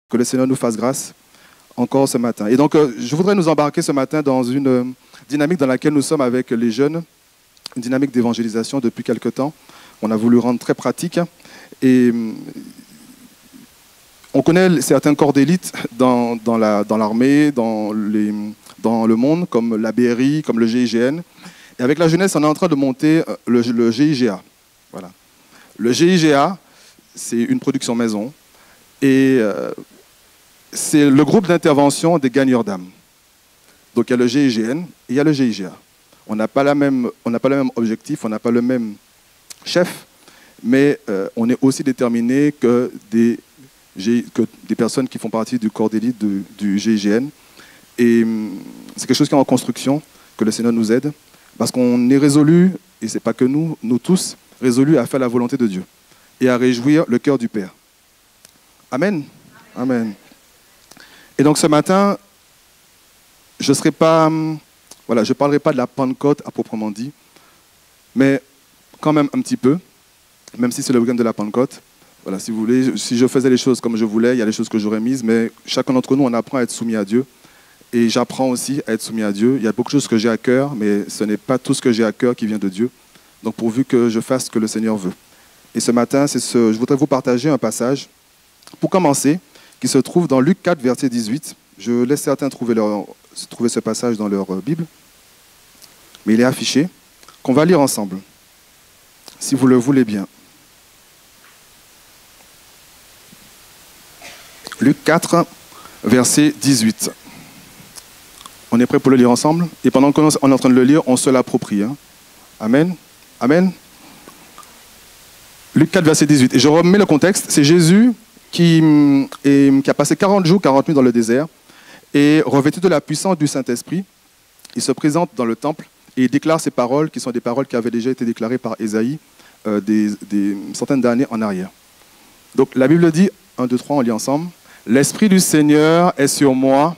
Que le Seigneur nous fasse grâce encore ce matin. Et donc, je voudrais nous embarquer ce matin dans une dynamique dans laquelle nous sommes avec les jeunes, une dynamique d'évangélisation depuis quelque temps. On a voulu rendre très pratique. Et on connaît certains corps d'élite dans l'armée, dans le monde, comme la BRI, comme le GIGN. Et avec la jeunesse, on est en train de monter le GIGA. Voilà. Le GIGA, c'est une production maison. Et c'est le groupe d'intervention des gagneurs d'âme. Donc il y a le GIGN et il y a le GIGA. On n'a pas le même objectif, on n'a pas le même chef, mais on est aussi déterminé que des personnes qui font partie du corps d'élite du GIGN. Et c'est quelque chose qui est en construction, que le Seigneur nous aide, parce qu'on est résolu, et ce n'est pas que nous tous, résolus à faire la volonté de Dieu et à réjouir le cœur du Père. Amen. Amen. Et donc ce matin, je ne parlerai pas de la Pentecôte à proprement dit, mais quand même un petit peu, même si c'est le week-end de la Pentecôte. Voilà, si vous voulez, si je faisais les choses comme je voulais, il y a des choses que j'aurais mises, mais chacun d'entre nous, on apprend à être soumis à Dieu. Et j'apprends aussi à être soumis à Dieu. Il y a beaucoup de choses que j'ai à cœur, mais ce n'est pas tout ce que j'ai à cœur qui vient de Dieu. Donc pourvu que je fasse ce que le Seigneur veut. Et ce matin, je voudrais vous partager un passage, pour commencer, qui se trouve dans Luc 4, verset 18. Je laisse certains trouver ce passage dans leur Bible, mais il est affiché, qu'on va lire ensemble, si vous le voulez bien. Luc 4, verset 18. On est prêt pour le lire ensemble? Et pendant qu'on est en train de le lire, on se l'approprie. Hein? Amen. Amen. Luc 4, verset 18. Et je remets le contexte. C'est Jésus qui a passé 40 jours, 40 nuits dans le désert. Et revêtu de la puissance du Saint-Esprit, il se présente dans le temple et il déclare ces paroles qui sont des paroles qui avaient déjà été déclarées par Ésaïe des centaines d'années en arrière. Donc la Bible dit, 1, 2, 3, on lit ensemble. « L'Esprit du Seigneur est sur moi,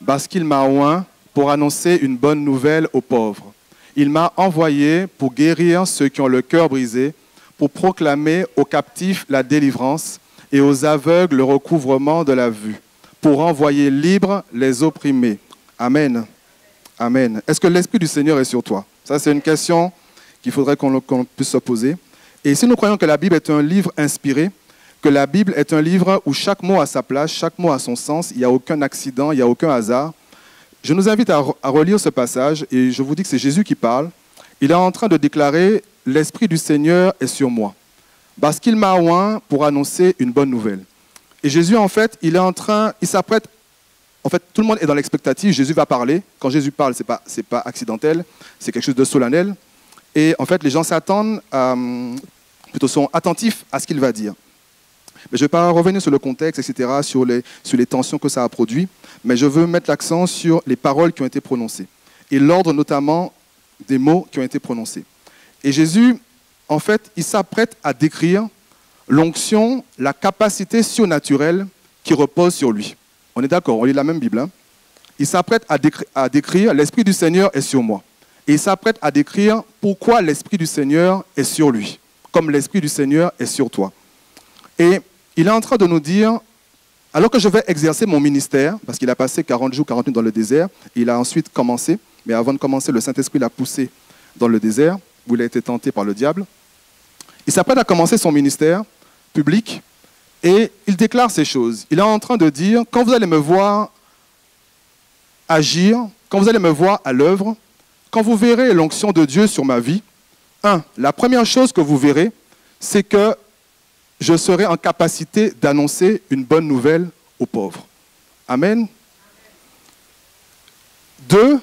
parce qu'il m'a oint pour annoncer une bonne nouvelle aux pauvres. Il m'a envoyé pour guérir ceux qui ont le cœur brisé, pour proclamer aux captifs la délivrance et aux aveugles le recouvrement de la vue, pour envoyer libres les opprimés. » Amen. Amen. Est-ce que l'Esprit du Seigneur est sur toi? Ça, c'est une question qu'il faudrait qu'on puisse se poser. Et si nous croyons que la Bible est un livre inspiré, que la Bible est un livre où chaque mot a sa place, chaque mot a son sens, il n'y a aucun accident, il n'y a aucun hasard, je nous invite à relire ce passage et je vous dis que c'est Jésus qui parle. Il est en train de déclarer « L'Esprit du Seigneur est sur moi, parce qu'il m'a oint pour annoncer une bonne nouvelle. » Et Jésus, en fait, il s'apprête, en fait, tout le monde est dans l'expectative, Jésus va parler. Quand Jésus parle, ce n'est pas accidentel, c'est quelque chose de solennel. Et en fait, les gens s'attendent, plutôt sont attentifs à ce qu'il va dire. Mais je ne vais pas revenir sur le contexte, etc., sur les tensions que ça a produit, mais je veux mettre l'accent sur les paroles qui ont été prononcées et l'ordre notamment des mots qui ont été prononcés. Et Jésus, en fait, il s'apprête à décrire l'onction, la capacité surnaturelle qui repose sur lui. On est d'accord, on lit la même Bible. Hein? Il s'apprête à décrire « L'Esprit du Seigneur est sur moi ». Et il s'apprête à décrire pourquoi l'Esprit du Seigneur est sur lui, comme l'Esprit du Seigneur est sur toi. Et il est en train de nous dire, alors que je vais exercer mon ministère, parce qu'il a passé 40 jours, 40 nuits dans le désert, il a ensuite commencé, mais avant de commencer, le Saint-Esprit l'a poussé dans le désert, où il a été tenté par le diable. Il s'apprête à commencer son ministère public, et il déclare ces choses. Il est en train de dire, quand vous allez me voir agir, quand vous allez me voir à l'œuvre, quand vous verrez l'onction de Dieu sur ma vie, la première chose que vous verrez, c'est que je serai en capacité d'annoncer une bonne nouvelle aux pauvres. Amen. 2,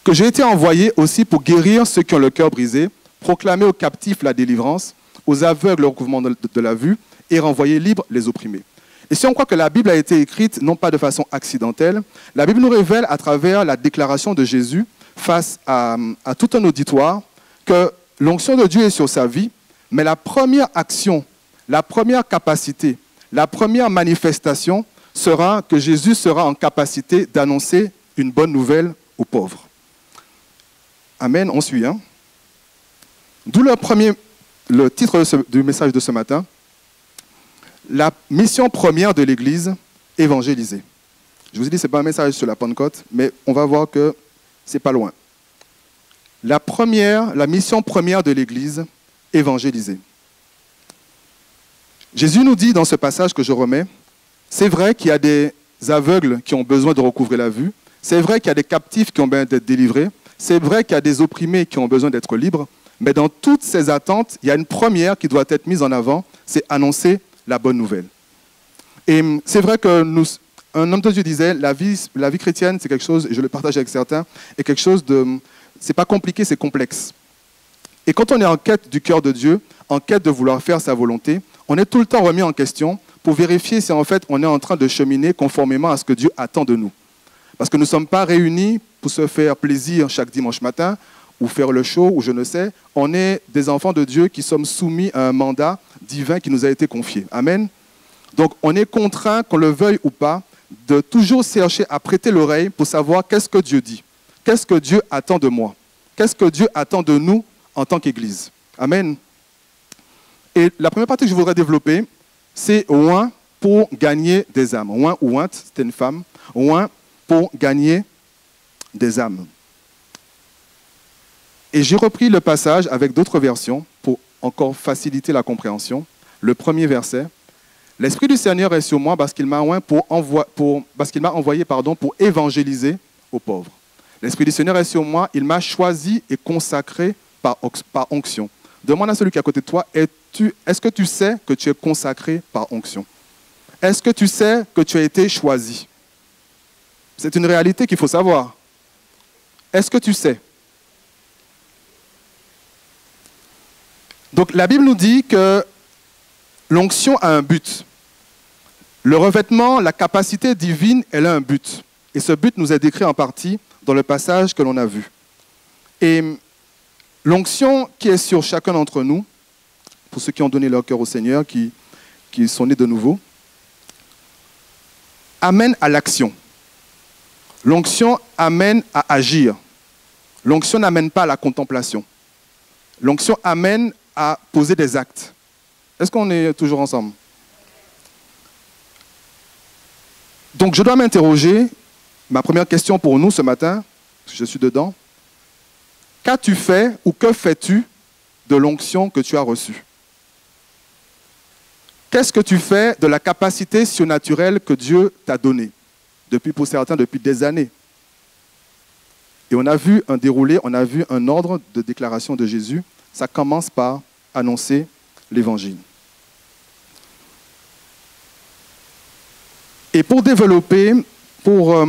que j'ai été envoyé aussi pour guérir ceux qui ont le cœur brisé, proclamer aux captifs la délivrance, aux aveugles le recouvrement de la vue et renvoyer libres les opprimés. Et si on croit que la Bible a été écrite, non pas de façon accidentelle, la Bible nous révèle à travers la déclaration de Jésus face à tout un auditoire que l'onction de Dieu est sur sa vie, mais la première action, la première capacité, la première manifestation sera que Jésus sera en capacité d'annoncer une bonne nouvelle aux pauvres. Amen, on suit. Hein? D'où le titre du message de ce matin, La mission première de l'Église, évangéliser. Je vous ai dit, ce n'est pas un message sur la Pentecôte, mais on va voir que ce n'est pas loin. La mission première de l'Église, évangéliser. Jésus nous dit dans ce passage que je remets, c'est vrai qu'il y a des aveugles qui ont besoin de recouvrer la vue, c'est vrai qu'il y a des captifs qui ont besoin d'être délivrés, c'est vrai qu'il y a des opprimés qui ont besoin d'être libres, mais dans toutes ces attentes, il y a une première qui doit être mise en avant, c'est annoncer la bonne nouvelle. Et c'est vrai que un homme de Dieu disait, la vie chrétienne, c'est quelque chose, et je le partage avec certains, est quelque chose de, c'est pas compliqué, c'est complexe. Et quand on est en quête du cœur de Dieu, en quête de vouloir faire sa volonté, on est tout le temps remis en question pour vérifier si en fait on est en train de cheminer conformément à ce que Dieu attend de nous. Parce que nous ne sommes pas réunis pour se faire plaisir chaque dimanche matin, ou faire le show, ou je ne sais. On est des enfants de Dieu qui sommes soumis à un mandat divin qui nous a été confié. Amen. Donc on est contraint, qu'on le veuille ou pas, de toujours chercher à prêter l'oreille pour savoir qu'est-ce que Dieu dit. Qu'est-ce que Dieu attend de moi? Qu'est-ce que Dieu attend de nous en tant qu'Église? Amen. Et la première partie que je voudrais développer, c'est oint pour gagner des âmes. Oint ou ointe, c'était une femme. Oint pour gagner des âmes. Et j'ai repris le passage avec d'autres versions pour encore faciliter la compréhension. Le premier verset. L'Esprit du Seigneur est sur moi parce qu'il m'a envoyé pour évangéliser aux pauvres. L'Esprit du Seigneur est sur moi, il m'a choisi et consacré par onction. Demande à celui qui est à côté de toi, est-ce que tu sais que tu es consacré par onction? Est-ce que tu sais que tu as été choisi? C'est une réalité qu'il faut savoir. Est-ce que tu sais? Donc la Bible nous dit que l'onction a un but. Le revêtement, la capacité divine, elle a un but. Et ce but nous est décrit en partie dans le passage que l'on a vu. Et l'onction qui est sur chacun d'entre nous, pour ceux qui ont donné leur cœur au Seigneur, qui sont nés de nouveau, amène à l'action. L'onction amène à agir. L'onction n'amène pas à la contemplation. L'onction amène à poser des actes. Est-ce qu'on est toujours ensemble? Donc je dois m'interroger, ma première question pour nous ce matin, parce que je suis dedans, qu'as-tu fait ou que fais-tu de l'onction que tu as reçue? Qu'est-ce que tu fais de la capacité surnaturelle que Dieu t'a donnée? Pour certains, depuis des années. Et on a vu un déroulé, on a vu un ordre de déclaration de Jésus. Ça commence par annoncer l'Évangile. Et pour développer, pour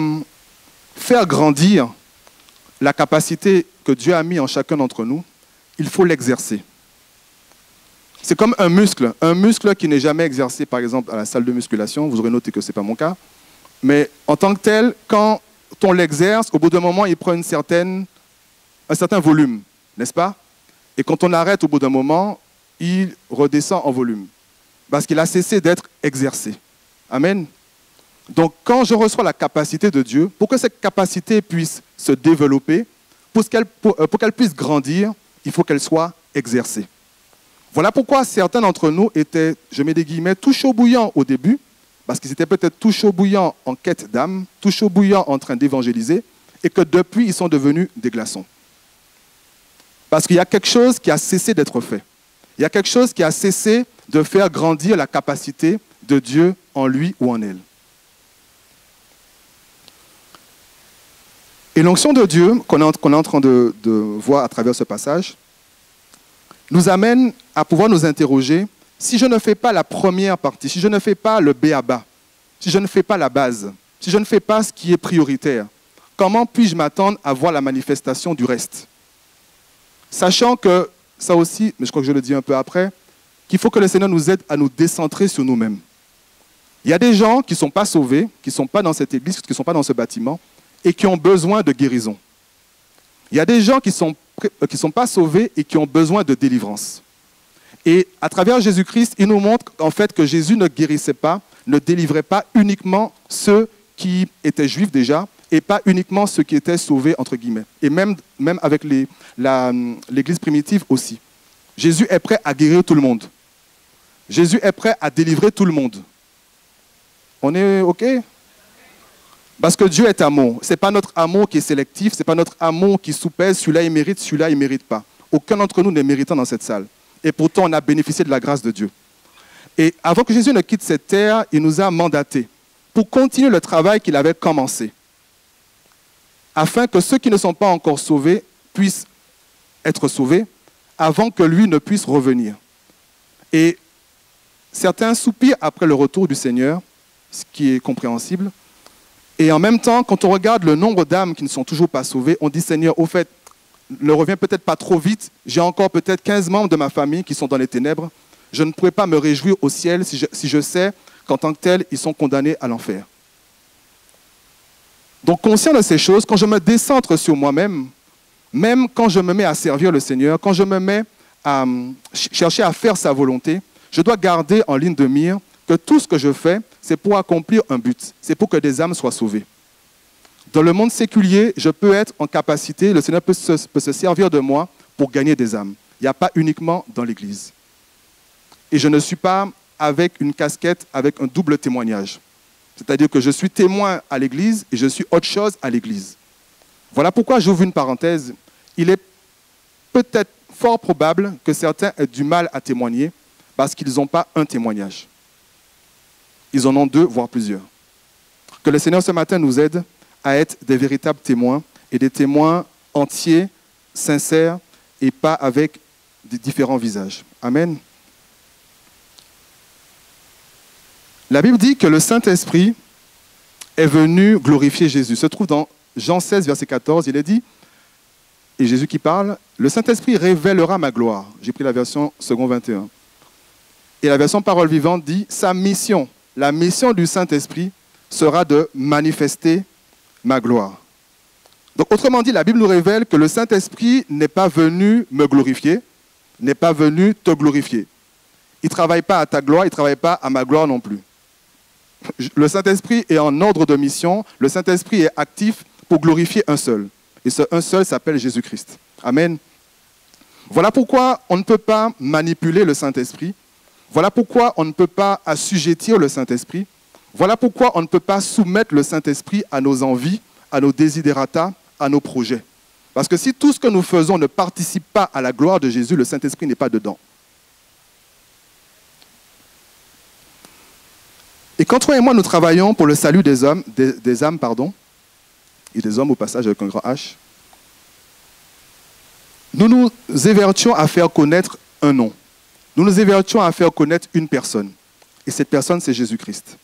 faire grandir la capacité que Dieu a mis en chacun d'entre nous, il faut l'exercer. C'est comme un muscle qui n'est jamais exercé, par exemple, à la salle de musculation. Vous aurez noté que ce n'est pas mon cas. Mais en tant que tel, quand on l'exerce, au bout d'un moment, il prend un certain volume, n'est-ce pas? Et quand on arrête au bout d'un moment, il redescend en volume. Parce qu'il a cessé d'être exercé. Amen. Donc, quand je reçois la capacité de Dieu, pour que cette capacité puisse se développer, pour qu'elle puisse grandir, il faut qu'elle soit exercée. Voilà pourquoi certains d'entre nous étaient, je mets des guillemets, tout chaud bouillant au début, parce qu'ils étaient peut-être tout chaud bouillant en quête d'âme, tout chaud bouillant en train d'évangéliser, et que depuis, ils sont devenus des glaçons. Parce qu'il y a quelque chose qui a cessé d'être fait. Il y a quelque chose qui a cessé de faire grandir la capacité de Dieu en lui ou en elle. Et l'onction de Dieu, qu'on est en train de voir à travers ce passage, nous amène à pouvoir nous interroger, si je ne fais pas la première partie, si je ne fais pas le b.a.-ba, si je ne fais pas la base, si je ne fais pas ce qui est prioritaire, comment puis-je m'attendre à voir la manifestation du reste? Sachant que, ça aussi, mais je crois que je le dis un peu après, qu'il faut que le Seigneur nous aide à nous décentrer sur nous-mêmes. Il y a des gens qui ne sont pas sauvés, qui ne sont pas dans cette église, qui ne sont pas dans ce bâtiment, et qui ont besoin de guérison. Il y a des gens qui ne sont pas sauvés et qui ont besoin de délivrance. Et à travers Jésus-Christ, il nous montre en fait que Jésus ne guérissait pas, ne délivrait pas uniquement ceux qui étaient juifs déjà, et pas uniquement ceux qui étaient sauvés, entre guillemets. Et même avec l'Église primitive aussi. Jésus est prêt à guérir tout le monde. Jésus est prêt à délivrer tout le monde. On est OK? Parce que Dieu est amour. Ce n'est pas notre amour qui est sélectif, ce n'est pas notre amour qui soupèse, celui-là il mérite, celui-là il ne mérite pas. Aucun d'entre nous n'est méritant dans cette salle. Et pourtant, on a bénéficié de la grâce de Dieu. Et avant que Jésus ne quitte cette terre, il nous a mandatés pour continuer le travail qu'il avait commencé, afin que ceux qui ne sont pas encore sauvés puissent être sauvés avant que lui ne puisse revenir. Et certains soupirent après le retour du Seigneur, ce qui est compréhensible. Et en même temps, quand on regarde le nombre d'âmes qui ne sont toujours pas sauvées, on dit, Seigneur, au fait, ne reviens peut-être pas trop vite. J'ai encore peut-être 15 membres de ma famille qui sont dans les ténèbres. Je ne pourrais pas me réjouir au ciel si je sais qu'en tant que tels, ils sont condamnés à l'enfer. Donc, conscient de ces choses, quand je me décentre sur moi-même, même quand je me mets à servir le Seigneur, quand je me mets à chercher à faire sa volonté, je dois garder en ligne de mire que tout ce que je fais, c'est pour accomplir un but. C'est pour que des âmes soient sauvées. Dans le monde séculier, je peux être en capacité, le Seigneur peut se servir de moi pour gagner des âmes. Il n'y a pas uniquement dans l'Église. Et je ne suis pas avec une casquette, avec un double témoignage. C'est-à-dire que je suis témoin à l'Église et je suis autre chose à l'Église. Voilà pourquoi j'ouvre une parenthèse. Il est peut-être fort probable que certains aient du mal à témoigner parce qu'ils n'ont pas un témoignage. Ils en ont deux, voire plusieurs. Que le Seigneur ce matin nous aide à être des véritables témoins et des témoins entiers, sincères et pas avec des différents visages. Amen. La Bible dit que le Saint-Esprit est venu glorifier Jésus. Se trouve dans Jean 16, verset 14, il est dit, et Jésus qui parle, « Le Saint-Esprit révélera ma gloire ». J'ai pris la version second 21. Et la version parole vivante dit, « Sa mission, la mission du Saint-Esprit sera de manifester ma gloire ». Donc, autrement dit, la Bible nous révèle que le Saint-Esprit n'est pas venu me glorifier, n'est pas venu te glorifier. Il ne travaille pas à ta gloire, il ne travaille pas à ma gloire non plus. Le Saint-Esprit est en ordre de mission, le Saint-Esprit est actif pour glorifier un seul. Et ce un seul s'appelle Jésus-Christ. Amen. Voilà pourquoi on ne peut pas manipuler le Saint-Esprit. Voilà pourquoi on ne peut pas assujettir le Saint-Esprit. Voilà pourquoi on ne peut pas soumettre le Saint-Esprit à nos envies, à nos desiderata, à nos projets. Parce que si tout ce que nous faisons ne participe pas à la gloire de Jésus, le Saint-Esprit n'est pas dedans. Et quand toi et moi, nous travaillons pour le salut des hommes, des âmes, et des hommes au passage avec un grand H, nous nous évertuons à faire connaître un nom. Nous nous évertuons à faire connaître une personne. Et cette personne, c'est Jésus-Christ.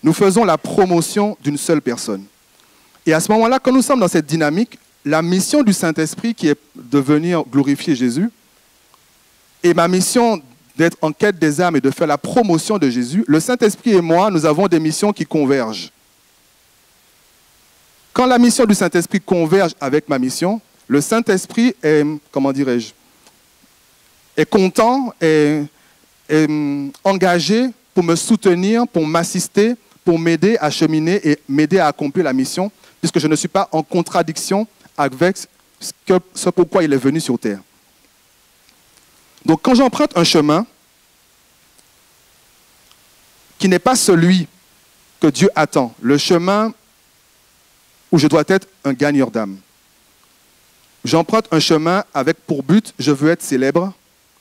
Nous faisons la promotion d'une seule personne. Et à ce moment-là, quand nous sommes dans cette dynamique, la mission du Saint-Esprit qui est de venir glorifier Jésus, et ma mission d'être en quête des âmes et de faire la promotion de Jésus, le Saint-Esprit et moi, nous avons des missions qui convergent. Quand la mission du Saint-Esprit converge avec ma mission, le Saint-Esprit est, comment dirais-je, est content, est engagé pour me soutenir, pour m'assister, pour m'aider à cheminer et m'aider à accomplir la mission, puisque je ne suis pas en contradiction avec ce pourquoi il est venu sur terre. Donc quand j'emprunte un chemin qui n'est pas celui que Dieu attend, le chemin où je dois être un gagneur d'âme, j'emprunte un chemin avec pour but, je veux être célèbre,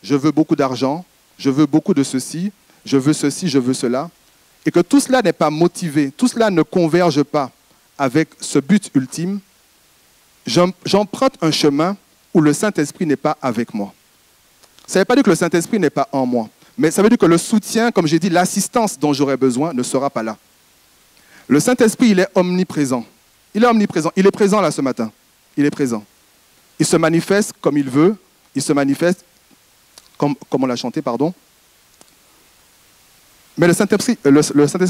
je veux beaucoup d'argent, je veux beaucoup de ceci, je veux cela, et que tout cela n'est pas motivé, tout cela ne converge pas avec ce but ultime, j'emprunte un chemin où le Saint-Esprit n'est pas avec moi. Ça ne veut pas dire que le Saint-Esprit n'est pas en moi, mais ça veut dire que le soutien, comme j'ai dit, l'assistance dont j'aurai besoin ne sera pas là. Le Saint-Esprit, il est omniprésent. Il est omniprésent. Il est présent là ce matin. Il est présent. Il se manifeste comme il veut. Il se manifeste comme on l'a chanté, pardon. Mais le Saint-Esprit,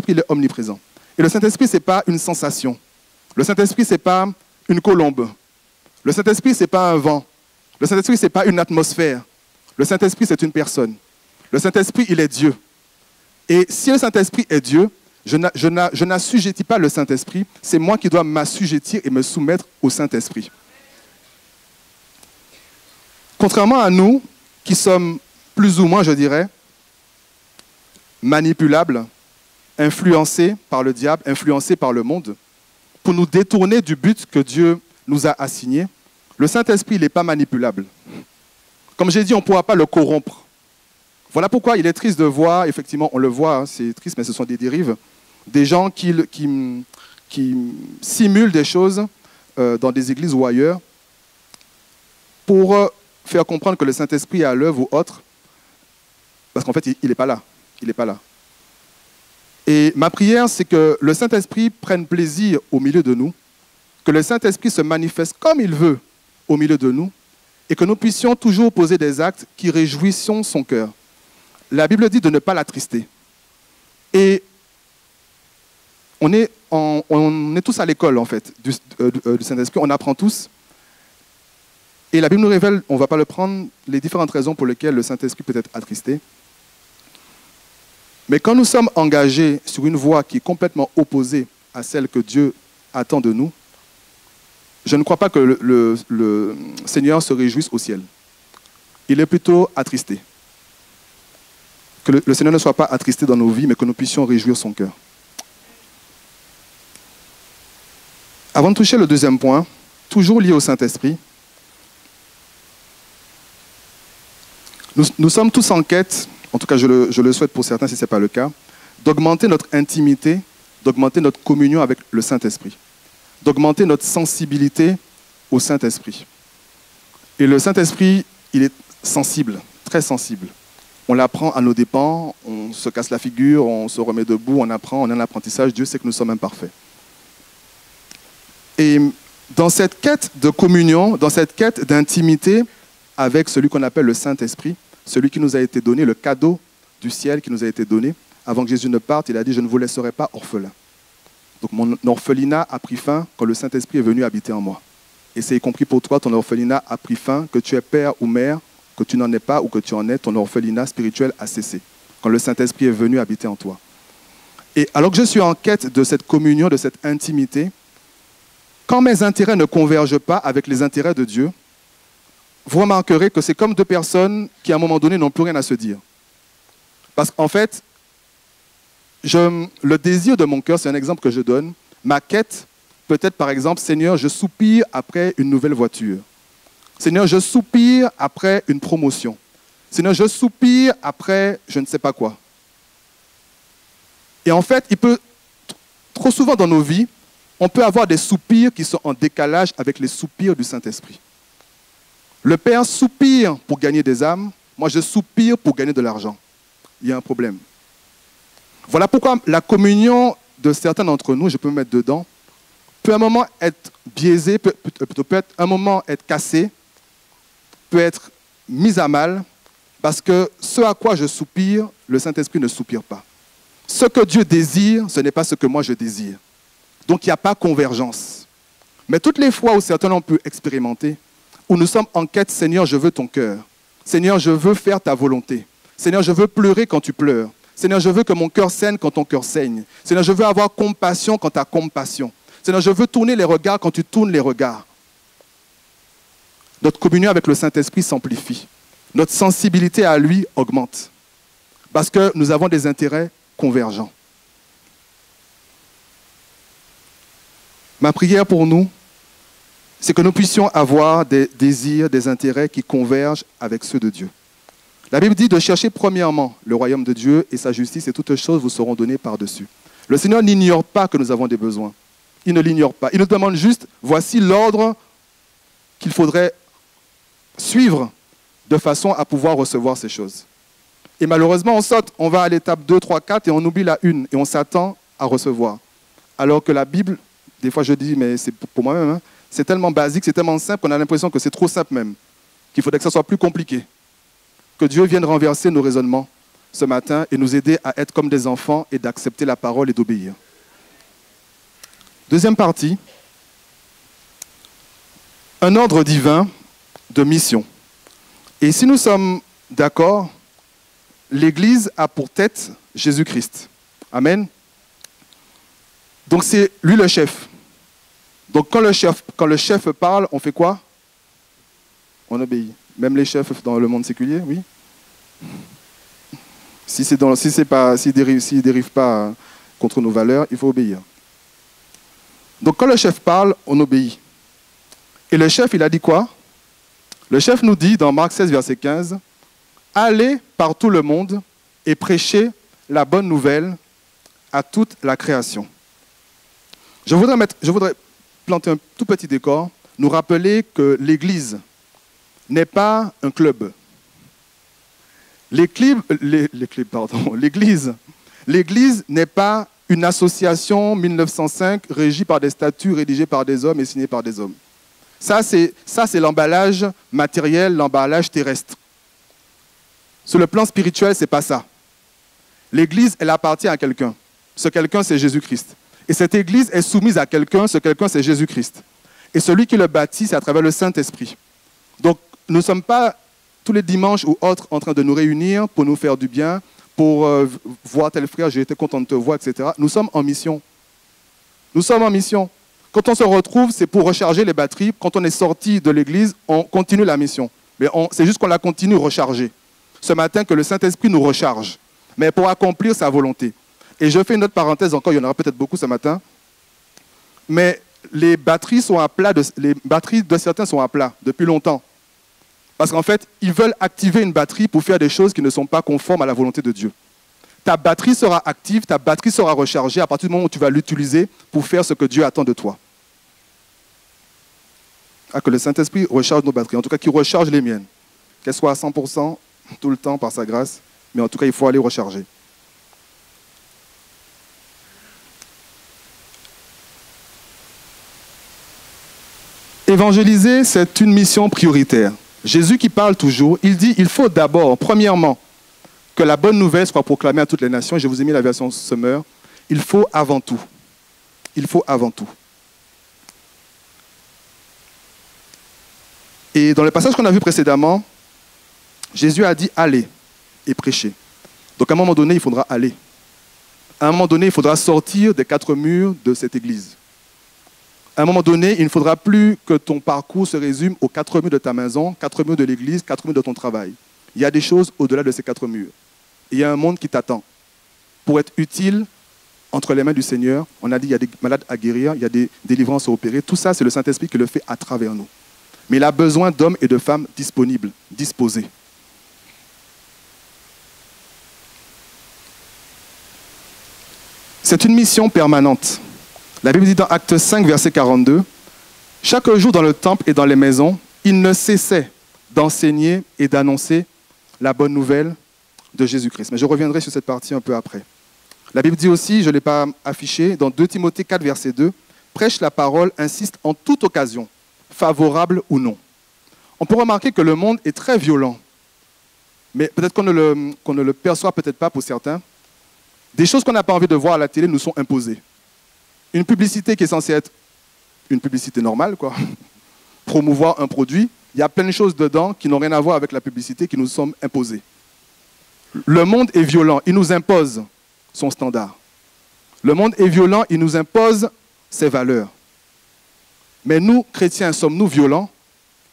il est omniprésent. Et le Saint-Esprit, ce n'est pas une sensation. Le Saint-Esprit, ce n'est pas une colombe. Le Saint-Esprit, ce n'est pas un vent. Le Saint-Esprit, ce n'est pas une atmosphère. Le Saint-Esprit, c'est une personne. Le Saint-Esprit, il est Dieu. Et si le Saint-Esprit est Dieu, je n'assujettis pas le Saint-Esprit. C'est moi qui dois m'assujettir et me soumettre au Saint-Esprit. Contrairement à nous, qui sommes plus ou moins, je dirais, manipulables, influencés par le diable, influencés par le monde, pour nous détourner du but que Dieu nous a assigné. Le Saint-Esprit, il n'est pas manipulable. Comme j'ai dit, on ne pourra pas le corrompre. Voilà pourquoi il est triste de voir, effectivement, on le voit, hein, c'est triste, mais ce sont des dérives, des gens qui simulent des choses dans des églises ou ailleurs pour faire comprendre que le Saint-Esprit est à l'œuvre ou autre, parce qu'en fait, il n'est pas là. Il n'est pas là. Et ma prière, c'est que le Saint-Esprit prenne plaisir au milieu de nous, que le Saint-Esprit se manifeste comme il veut au milieu de nous, et que nous puissions toujours poser des actes qui réjouissent son cœur. La Bible dit de ne pas l'attrister. Et on est tous à l'école, en fait, du Saint-Esprit, on apprend tous. Et la Bible nous révèle, on ne va pas le prendre, les différentes raisons pour lesquelles le Saint-Esprit peut être attristé. Mais quand nous sommes engagés sur une voie qui est complètement opposée à celle que Dieu attend de nous, je ne crois pas que le Seigneur se réjouisse au ciel. Il est plutôt attristé. Que le Seigneur ne soit pas attristé dans nos vies, mais que nous puissions réjouir son cœur. Avant de toucher le deuxième point, toujours lié au Saint-Esprit, nous sommes tous en quête, en tout cas je le souhaite pour certains si ce n'est pas le cas, d'augmenter notre intimité, d'augmenter notre communion avec le Saint-Esprit, d'augmenter notre sensibilité au Saint-Esprit. Et le Saint-Esprit, il est sensible, très sensible. On l'apprend à nos dépens, on se casse la figure, on se remet debout, on apprend, on a un apprentissage. Dieu sait que nous sommes imparfaits. Et dans cette quête de communion, dans cette quête d'intimité avec celui qu'on appelle le Saint-Esprit, celui qui nous a été donné, le cadeau du ciel qui nous a été donné, avant que Jésus ne parte, il a dit « Je ne vous laisserai pas orphelin ». Donc mon orphelinat a pris fin quand le Saint-Esprit est venu habiter en moi. Et c'est y compris pour toi, ton orphelinat a pris fin, que tu es père ou mère, que tu n'en es pas ou que tu en es, ton orphelinat spirituel a cessé, quand le Saint-Esprit est venu habiter en toi. Et alors que je suis en quête de cette communion, de cette intimité, quand mes intérêts ne convergent pas avec les intérêts de Dieu, vous remarquerez que c'est comme deux personnes qui, à un moment donné, n'ont plus rien à se dire. Parce qu'en fait, le désir de mon cœur, c'est un exemple que je donne, ma quête, peut-être par exemple, Seigneur, je soupire après une nouvelle voiture. Seigneur, je soupire après une promotion. Seigneur, je soupire après je ne sais pas quoi. Et en fait, trop souvent dans nos vies, on peut avoir des soupirs qui sont en décalage avec les soupirs du Saint-Esprit. Le Père soupire pour gagner des âmes, moi je soupire pour gagner de l'argent. Il y a un problème. Voilà pourquoi la communion de certains d'entre nous, je peux me mettre dedans, peut un moment être biaisée, peut être un moment être cassée, peut être mise à mal, parce que ce à quoi je soupire, le Saint-Esprit ne soupire pas. Ce que Dieu désire, ce n'est pas ce que moi je désire. Donc il n'y a pas convergence. Mais toutes les fois où certains ont pu expérimenter, où nous sommes en quête, Seigneur, je veux ton cœur. Seigneur, je veux faire ta volonté. Seigneur, je veux pleurer quand tu pleures. Seigneur, je veux que mon cœur saigne quand ton cœur saigne. Seigneur, je veux avoir compassion quand tu as compassion. Seigneur, je veux tourner les regards quand tu tournes les regards. Notre communion avec le Saint-Esprit s'amplifie. Notre sensibilité à lui augmente. Parce que nous avons des intérêts convergents. Ma prière pour nous, c'est que nous puissions avoir des désirs, des intérêts qui convergent avec ceux de Dieu. La Bible dit de chercher premièrement le royaume de Dieu et sa justice, et toutes choses vous seront données par-dessus. Le Seigneur n'ignore pas que nous avons des besoins. Il ne l'ignore pas. Il nous demande juste, voici l'ordre qu'il faudrait suivre de façon à pouvoir recevoir ces choses. Et malheureusement, on saute, on va à l'étape 2, 3, 4 et on oublie la 1 et on s'attend à recevoir. Alors que la Bible, des fois je dis, mais c'est pour moi-même, hein, c'est tellement basique, c'est tellement simple qu'on a l'impression que c'est trop simple même, qu'il faudrait que ça soit plus compliqué. Que Dieu vienne renverser nos raisonnements ce matin et nous aider à être comme des enfants et d'accepter la parole et d'obéir. Deuxième partie, un ordre divin de mission. Et si nous sommes d'accord, l'Église a pour tête Jésus-Christ. Amen. Donc c'est lui le chef. Donc quand le chef parle, on fait quoi? On obéit. Même les chefs dans le monde séculier, oui. S'il dérive pas contre nos valeurs, il faut obéir. Donc quand le chef parle, on obéit. Et le chef, il a dit quoi? Le chef nous dit dans Marc 16, verset 15, « Allez par tout le monde et prêchez la bonne nouvelle à toute la création. » Je voudrais planter un tout petit décor, nous rappeler que l'Église n'est pas un club. L'Église n'est pas une association 1905 régie par des statuts rédigés par des hommes et signés par des hommes. Ça, c'est l'emballage matériel, l'emballage terrestre. Sur le plan spirituel, ce n'est pas ça. L'Église, elle appartient à quelqu'un. Ce quelqu'un, c'est Jésus-Christ. Et cette Église est soumise à quelqu'un, ce quelqu'un, c'est Jésus-Christ. Et celui qui le bâtit, c'est à travers le Saint-Esprit. Donc, nous ne sommes pas tous les dimanches ou autres en train de nous réunir pour nous faire du bien, pour voir tel frère, j'ai été content de te voir, etc. Nous sommes en mission. Nous sommes en mission. Quand on se retrouve, c'est pour recharger les batteries. Quand on est sorti de l'église, on continue la mission. Mais c'est juste qu'on la continue rechargée. Ce matin, que le Saint-Esprit nous recharge, mais pour accomplir sa volonté. Et je fais une autre parenthèse encore, il y en aura peut-être beaucoup ce matin. Mais les batteries sont à plat, les batteries de certains sont à plat depuis longtemps. Parce qu'en fait, ils veulent activer une batterie pour faire des choses qui ne sont pas conformes à la volonté de Dieu. Ta batterie sera active, ta batterie sera rechargée à partir du moment où tu vas l'utiliser pour faire ce que Dieu attend de toi. Ah, que le Saint-Esprit recharge nos batteries, en tout cas qu'il recharge les miennes. Qu'elles soient à 100% tout le temps par sa grâce, mais en tout cas, il faut aller recharger. Évangéliser, c'est une mission prioritaire. Jésus qui parle toujours, il dit, il faut d'abord, premièrement, que la bonne nouvelle soit proclamée à toutes les nations. Je vous ai mis la version Summer. Il faut avant tout. Il faut avant tout. Et dans le passage qu'on a vu précédemment, Jésus a dit, allez et prêchez. Donc à un moment donné, il faudra aller. À un moment donné, il faudra sortir des 4 murs de cette église. À un moment donné, il ne faudra plus que ton parcours se résume aux 4 murs de ta maison, 4 murs de l'église, 4 murs de ton travail. Il y a des choses au-delà de ces 4 murs. Et il y a un monde qui t'attend. Pour être utile entre les mains du Seigneur, on a dit qu'il y a des malades à guérir, il y a des délivrances à opérer. Tout ça, c'est le Saint-Esprit qui le fait à travers nous. Mais il a besoin d'hommes et de femmes disponibles, disposés. C'est une mission permanente. La Bible dit dans Actes 5, verset 42, « Chaque jour dans le temple et dans les maisons, il ne cessait d'enseigner et d'annoncer la bonne nouvelle de Jésus-Christ. » Mais je reviendrai sur cette partie un peu après. La Bible dit aussi, je ne l'ai pas affiché, dans 2 Timothée 4, verset 2, « Prêche la parole, insiste en toute occasion, favorable ou non. » On peut remarquer que le monde est très violent, mais peut-être qu'on ne le perçoit peut-être pas pour certains. Des choses qu'on n'a pas envie de voir à la télé nous sont imposées. Une publicité qui est censée être une publicité normale, quoi, promouvoir un produit, il y a plein de choses dedans qui n'ont rien à voir avec la publicité qui nous sont imposées. Le monde est violent, il nous impose son standard. Le monde est violent, il nous impose ses valeurs. Mais nous, chrétiens, sommes-nous violents?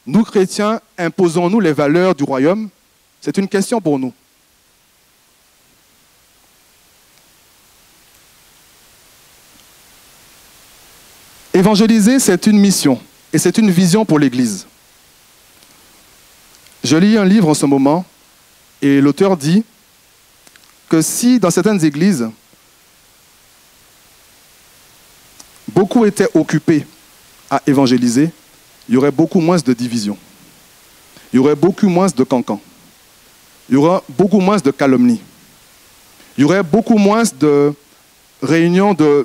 Nous, chrétiens, imposons-nous les valeurs du royaume? C'est une question pour nous. Évangéliser, c'est une mission et c'est une vision pour l'Église. Je lis un livre en ce moment et l'auteur dit que si dans certaines églises, beaucoup étaient occupés à évangéliser, il y aurait beaucoup moins de divisions. Il y aurait beaucoup moins de cancans. Il y aurait beaucoup moins de calomnies. Il y aurait beaucoup moins de réunions de...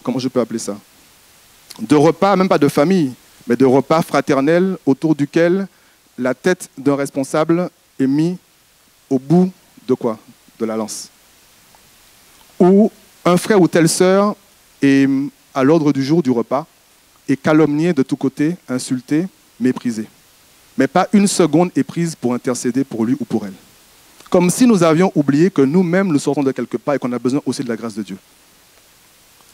Comment je peux appeler ça? De repas, même pas de famille, mais de repas fraternels autour duquel la tête d'un responsable est mise au bout de quoi? De la lance. Ou un frère ou telle sœur est à l'ordre du jour du repas et calomnié de tous côtés, insulté, méprisé. Mais pas une seconde est prise pour intercéder pour lui ou pour elle. Comme si nous avions oublié que nous-mêmes nous sortons de quelque part et qu'on a besoin aussi de la grâce de Dieu.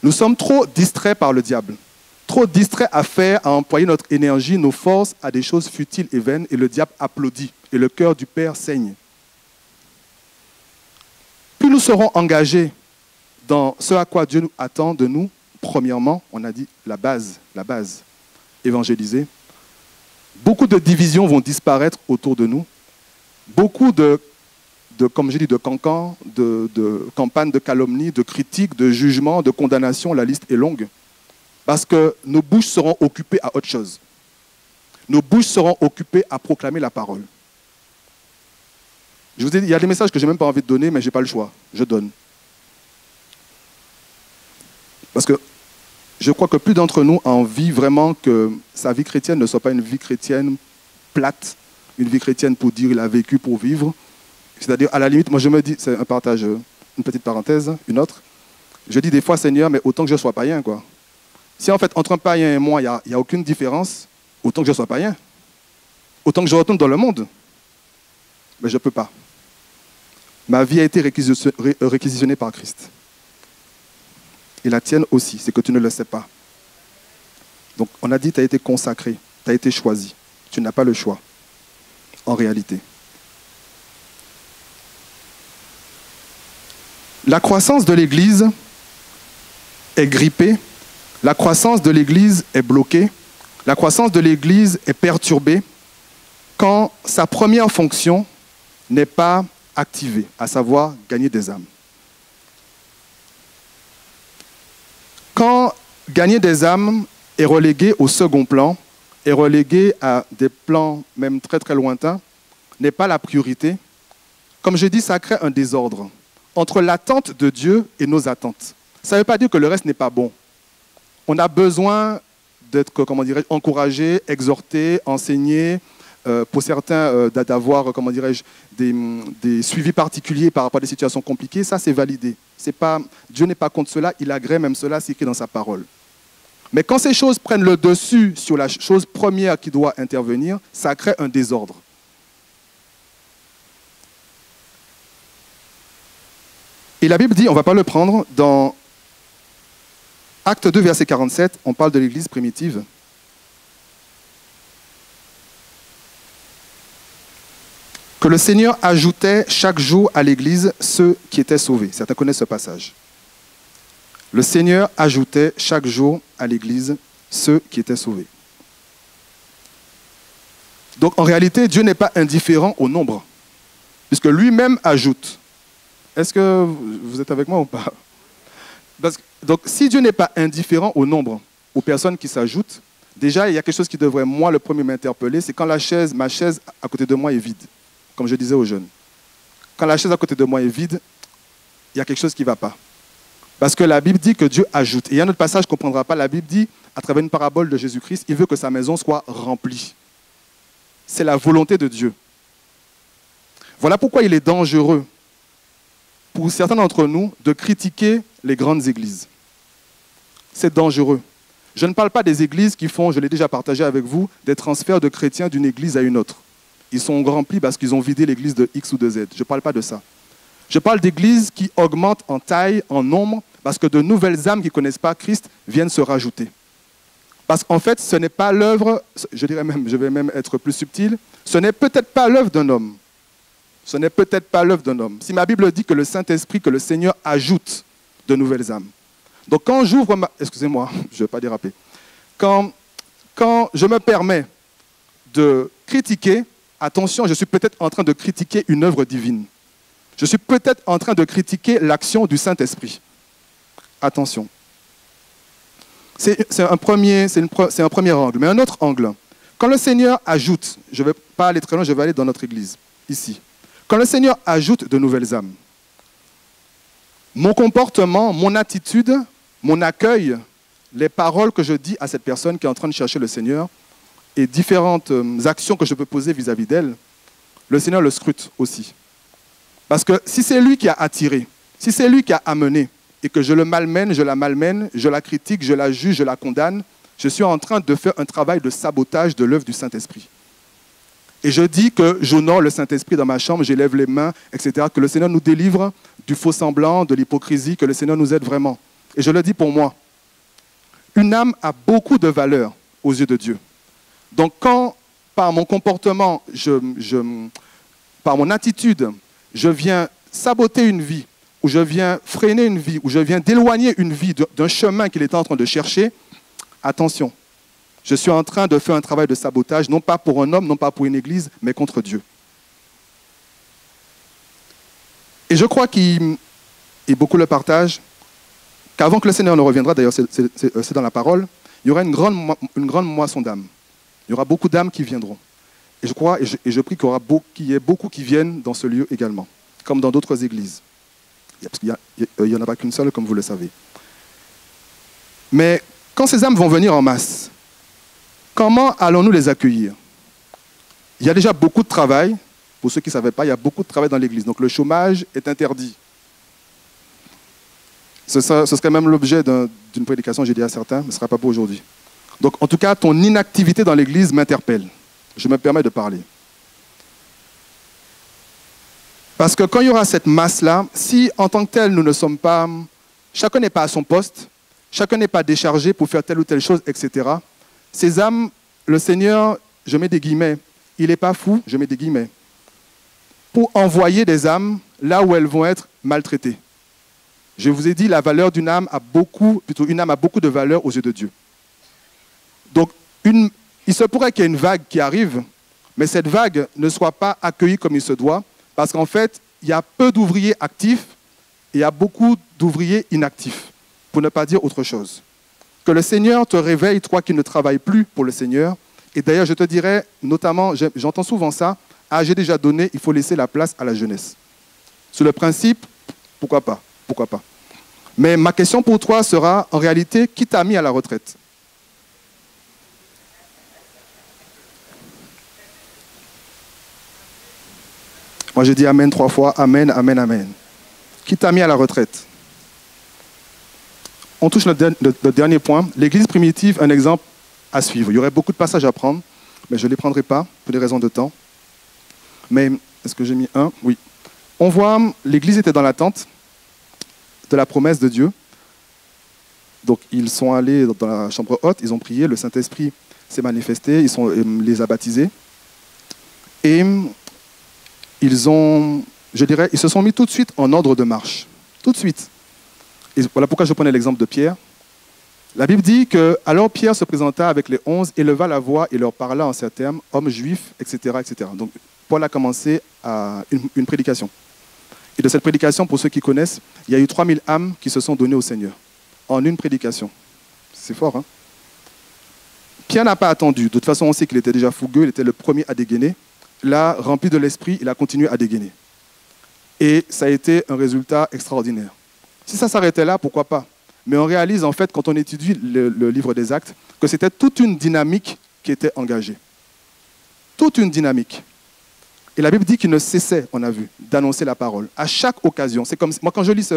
Nous sommes trop distraits par le diable, trop distraits à employer notre énergie, nos forces à des choses futiles et vaines, et le diable applaudit, et le cœur du Père saigne. serons engagés dans ce à quoi Dieu attend de nous, premièrement, on a dit la base, évangéliser. Beaucoup de divisions vont disparaître autour de nous. Beaucoup comme j'ai dit, de cancans, de campagnes de calomnie, de critiques, de jugements, de condamnations, la liste est longue. Parce que nos bouches seront occupées à autre chose. Nos bouches seront occupées à proclamer la parole. Je vous ai dit, il y a des messages que je n'ai même pas envie de donner, mais je n'ai pas le choix. Je donne. Parce que je crois que plus d'entre nous ont envie vraiment que sa vie chrétienne ne soit pas une vie chrétienne plate, une vie chrétienne pour dire il a vécu pour vivre. C'est-à-dire, à la limite, moi je me dis, c'est un partage, une petite parenthèse, une autre. Je dis des fois, Seigneur, mais autant que je sois païen, quoi. Si en fait, entre un païen et moi, il n'y a aucune différence, autant que je sois païen. Autant que je retourne dans le monde. Mais je ne peux pas. Ma vie a été réquisitionnée par Christ. Et la tienne aussi, c'est que tu ne le sais pas. Donc, on a dit, tu as été consacré, tu as été choisi. Tu n'as pas le choix, en réalité. La croissance de l'Église est grippée, la croissance de l'Église est bloquée, la croissance de l'Église est perturbée quand sa première fonction n'est pas activée, à savoir gagner des âmes. Quand gagner des âmes est relégué au second plan, est relégué à des plans même très très lointains, n'est pas la priorité, comme je dis, ça crée un désordre entre l'attente de Dieu et nos attentes. Ça ne veut pas dire que le reste n'est pas bon. On a besoin d'être, comment dirais-je, encouragé, exhorté, enseigné, pour certains d'avoir, comment dirais-je, des suivis particuliers par rapport à des situations compliquées. Ça, c'est validé. Dieu n'est pas contre cela, il agrée même cela, c'est écrit dans sa parole. Mais quand ces choses prennent le dessus sur la chose première qui doit intervenir, ça crée un désordre. Et la Bible dit, on ne va pas le prendre, dans Acte 2, verset 47, on parle de l'Église primitive. Que le Seigneur ajoutait chaque jour à l'Église ceux qui étaient sauvés. Certains connaissent ce passage. Le Seigneur ajoutait chaque jour à l'Église ceux qui étaient sauvés. Donc en réalité, Dieu n'est pas indifférent au nombre, puisque lui-même ajoute. Est-ce que vous êtes avec moi ou pas? Donc si Dieu n'est pas indifférent au nombre, aux personnes qui s'ajoutent, déjà il y a quelque chose qui devrait, moi le premier, m'interpeller, c'est quand ma chaise à côté de moi est vide, comme je disais aux jeunes. Quand la chaise à côté de moi est vide, il y a quelque chose qui ne va pas. Parce que la Bible dit que Dieu ajoute. Et il y a un autre passage qu'on ne comprendra pas. La Bible dit, à travers une parabole de Jésus-Christ, il veut que sa maison soit remplie. C'est la volonté de Dieu. Voilà pourquoi il est dangereux pour certains d'entre nous de critiquer les grandes églises. C'est dangereux. Je ne parle pas des églises qui font, je l'ai déjà partagé avec vous, des transferts de chrétiens d'une église à une autre. Ils sont remplis parce qu'ils ont vidé l'église de X ou de Z. Je ne parle pas de ça. Je parle d'églises qui augmentent en taille, en nombre, parce que de nouvelles âmes qui ne connaissent pas Christ viennent se rajouter. Parce qu'en fait, ce n'est pas l'œuvre, je vais même être plus subtil, ce n'est peut-être pas l'œuvre d'un homme. Ce n'est peut-être pas l'œuvre d'un homme. Si ma Bible dit que le Saint-Esprit, que le Seigneur ajoute de nouvelles âmes. Donc quand j'ouvre excusez-moi, je ne vais pas déraper. Quand je me permets de critiquer, attention, je suis peut-être en train de critiquer une œuvre divine. Je suis peut-être en train de critiquer l'action du Saint-Esprit. Attention. C'est un premier angle. Mais un autre angle, quand le Seigneur ajoute, je ne vais pas aller très loin, je vais aller dans notre église, ici. Quand le Seigneur ajoute de nouvelles âmes, mon comportement, mon attitude, mon accueil, les paroles que je dis à cette personne qui est en train de chercher le Seigneur et différentes actions que je peux poser vis-à-vis d'elle, le Seigneur le scrute aussi. Parce que si c'est lui qui a attiré, si c'est lui qui a amené, et que je le malmène, je la critique, je la juge, je la condamne, je suis en train de faire un travail de sabotage de l'œuvre du Saint-Esprit. Et je dis que j'honore le Saint-Esprit dans ma chambre, j'élève les mains, etc. Que le Seigneur nous délivre du faux semblant, de l'hypocrisie, que le Seigneur nous aide vraiment. Et je le dis pour moi. Une âme a beaucoup de valeur aux yeux de Dieu. Donc quand, par mon comportement, par mon attitude, je viens saboter une vie où je viens freiner une vie, où je viens d'éloigner une vie d'un chemin qu'il était en train de chercher, attention, je suis en train de faire un travail de sabotage, non pas pour un homme, non pas pour une église, mais contre Dieu. Et je crois et beaucoup le partagent, qu'avant que le Seigneur ne reviendra, d'ailleurs c'est dans la parole, il y aura une grande moisson d'âmes. Il y aura beaucoup d'âmes qui viendront. Et je crois, et je prie qu'il y ait beaucoup qui viennent dans ce lieu également, comme dans d'autres églises. Parce qu'il n'y en a pas qu'une seule, comme vous le savez. Mais quand ces âmes vont venir en masse, comment allons-nous les accueillir? Il y a déjà beaucoup de travail. Pour ceux qui ne savaient pas, il y a beaucoup de travail dans l'église. Donc le chômage est interdit. Ce serait même l'objet d'une prédication, j'ai dit à certains, mais ce ne sera pas pour aujourd'hui. Donc en tout cas, ton inactivité dans l'église m'interpelle. Je me permets de parler. Parce que quand il y aura cette masse-là, si en tant que tel, nous ne sommes pas... Chacun n'est pas à son poste, chacun n'est pas déchargé pour faire telle ou telle chose, etc. Ces âmes, le Seigneur, je mets des guillemets, il n'est pas fou, je mets des guillemets, pour envoyer des âmes là où elles vont être maltraitées. Je vous ai dit, la valeur d'une âme une âme a beaucoup de valeur aux yeux de Dieu. Donc, il se pourrait qu'il y ait une vague qui arrive, mais cette vague ne soit pas accueillie comme il se doit, parce qu'en fait, il y a peu d'ouvriers actifs et il y a beaucoup d'ouvriers inactifs, pour ne pas dire autre chose. Que le Seigneur te réveille, toi qui ne travailles plus pour le Seigneur. Et d'ailleurs, je te dirais, notamment, j'entends souvent ça, j'ai déjà donné, il faut laisser la place à la jeunesse. Sur le principe, pourquoi pas? Pourquoi pas? Mais ma question pour toi sera, en réalité, qui t'a mis à la retraite? Moi, je dis Amen 3 fois. Amen, Amen, Amen. Qui t'a mis à la retraite? On touche notre dernier point. L'Église primitive, un exemple à suivre. Il y aurait beaucoup de passages à prendre, mais je ne les prendrai pas pour des raisons de temps. Mais, est-ce que j'ai mis un? Oui. On voit, l'Église était dans l'attente de la promesse de Dieu. Donc, ils sont allés dans la chambre haute, ils ont prié, le Saint-Esprit s'est manifesté, il les a baptisés. Et ils se sont mis tout de suite en ordre de marche. Tout de suite. Et voilà pourquoi je prenais l'exemple de Pierre. La Bible dit que alors Pierre se présenta avec les 11, éleva la voix et leur parla en ces termes, hommes juifs, etc., etc. Donc, Paul a commencé une prédication. Et de cette prédication, pour ceux qui connaissent, il y a eu 3000 âmes qui se sont données au Seigneur. En une prédication. C'est fort, hein? Pierre n'a pas attendu. De toute façon, on sait qu'il était déjà fougueux, il était le premier à dégainer. Là, rempli de l'esprit, il a continué à dégainer. Et ça a été un résultat extraordinaire. Si ça s'arrêtait là, pourquoi pas? Mais on réalise, en fait, quand on étudie le livre des Actes, que c'était toute une dynamique qui était engagée. Toute une dynamique. Et la Bible dit qu'il ne cessait, on a vu, d'annoncer la parole. À chaque occasion. C'est comme moi, quand je lis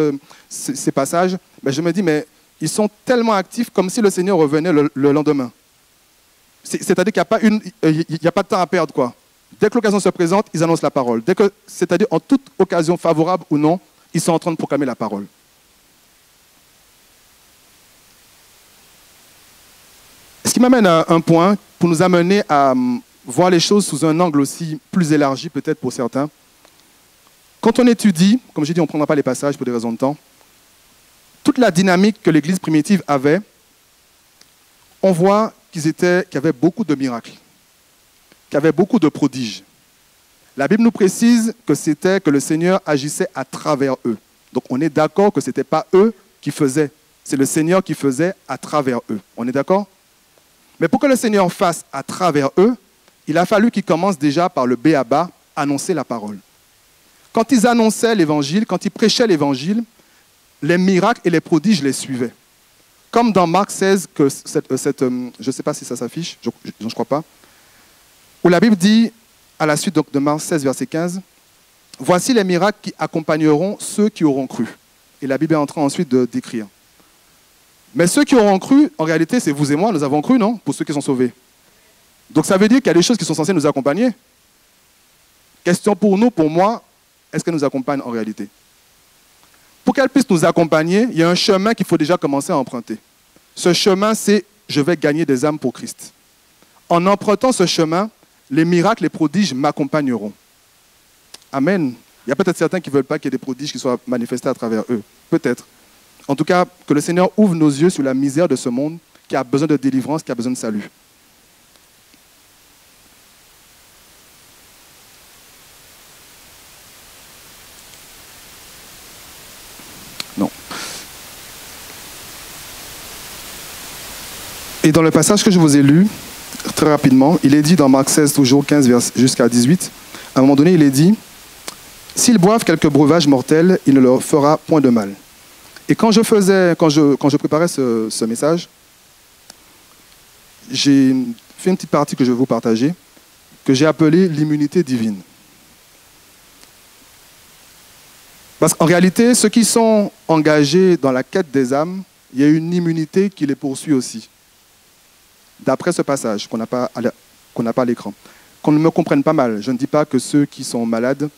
ces passages, je me dis, mais ils sont tellement actifs comme si le Seigneur revenait le lendemain. C'est-à-dire qu'il n'y a pas de temps à perdre, quoi. Dès que l'occasion se présente, ils annoncent la parole. C'est-à-dire en toute occasion, favorable ou non, ils sont en train de proclamer la parole. Ce qui m'amène à un point pour nous amener à voir les choses sous un angle aussi plus élargi, peut-être pour certains. Quand on étudie, comme j'ai dit, on ne prendra pas les passages pour des raisons de temps, toute la dynamique que l'Église primitive avait, on voit qu'il y avait beaucoup de miracles, qu'il y avait beaucoup de prodiges. La Bible nous précise que le Seigneur agissait à travers eux. Donc on est d'accord que ce n'était pas eux qui faisaient, c'est le Seigneur qui faisait à travers eux. On est d'accord? Mais pour que le Seigneur fasse à travers eux, il a fallu qu'ils commencent déjà par le b.a.-ba, annoncer la parole. Quand ils annonçaient l'évangile, quand ils prêchaient l'évangile, les miracles et les prodiges les suivaient. Comme dans Marc 16, je ne sais pas si ça s'affiche, je ne crois pas, où la Bible dit, à la suite de Marc 16, verset 15, « Voici les miracles qui accompagneront ceux qui auront cru. » Et la Bible est en train ensuite de décrire. Mais ceux qui auront cru, en réalité, c'est vous et moi, nous avons cru, non? Pour ceux qui sont sauvés. Donc ça veut dire qu'il y a des choses qui sont censées nous accompagner. Question pour nous, pour moi, est-ce qu'elles nous accompagnent en réalité? Pour qu'elles puissent nous accompagner, il y a un chemin qu'il faut déjà commencer à emprunter. Ce chemin, c'est « je vais gagner des âmes pour Christ ». En empruntant ce chemin, les miracles, les prodiges m'accompagneront. Amen. Il y a peut-être certains qui ne veulent pas qu'il y ait des prodiges qui soient manifestés à travers eux. Peut-être. En tout cas, que le Seigneur ouvre nos yeux sur la misère de ce monde qui a besoin de délivrance, qui a besoin de salut. Non. Et dans le passage que je vous ai lu, très rapidement, il est dit dans Marc 16, toujours 15 jusqu'à 18, à un moment donné, il est dit « S'ils boivent quelques breuvages mortels, il ne leur fera point de mal. » Et quand je préparais ce message, j'ai fait une petite partie que je vais vous partager, que j'ai appelée l'immunité divine. Parce qu'en réalité, ceux qui sont engagés dans la quête des âmes, il y a une immunité qui les poursuit aussi. D'après ce passage qu'on n'a pas à l'écran. Qu'on ne me comprenne pas mal, je ne dis pas que ceux qui sont malades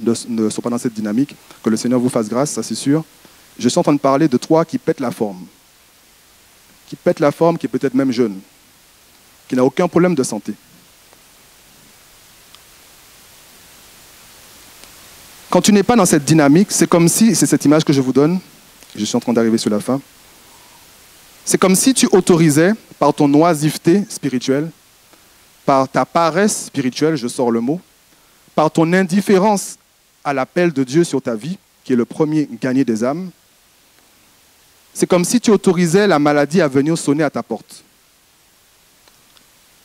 ne sont pas dans cette dynamique, que le Seigneur vous fasse grâce, ça c'est sûr. Je suis en train de parler de toi qui pète la forme. Qui pète la forme, qui est peut-être même jeune. Qui n'a aucun problème de santé. Quand tu n'es pas dans cette dynamique, c'est comme si, c'est cette image que je vous donne, je suis en train d'arriver sur la fin, c'est comme si tu autorisais, par ton oisiveté spirituelle, par ta paresse spirituelle, je sors le mot, par ton indifférence à l'appel de Dieu sur ta vie, qui est le premier gagné des âmes, c'est comme si tu autorisais la maladie à venir sonner à ta porte.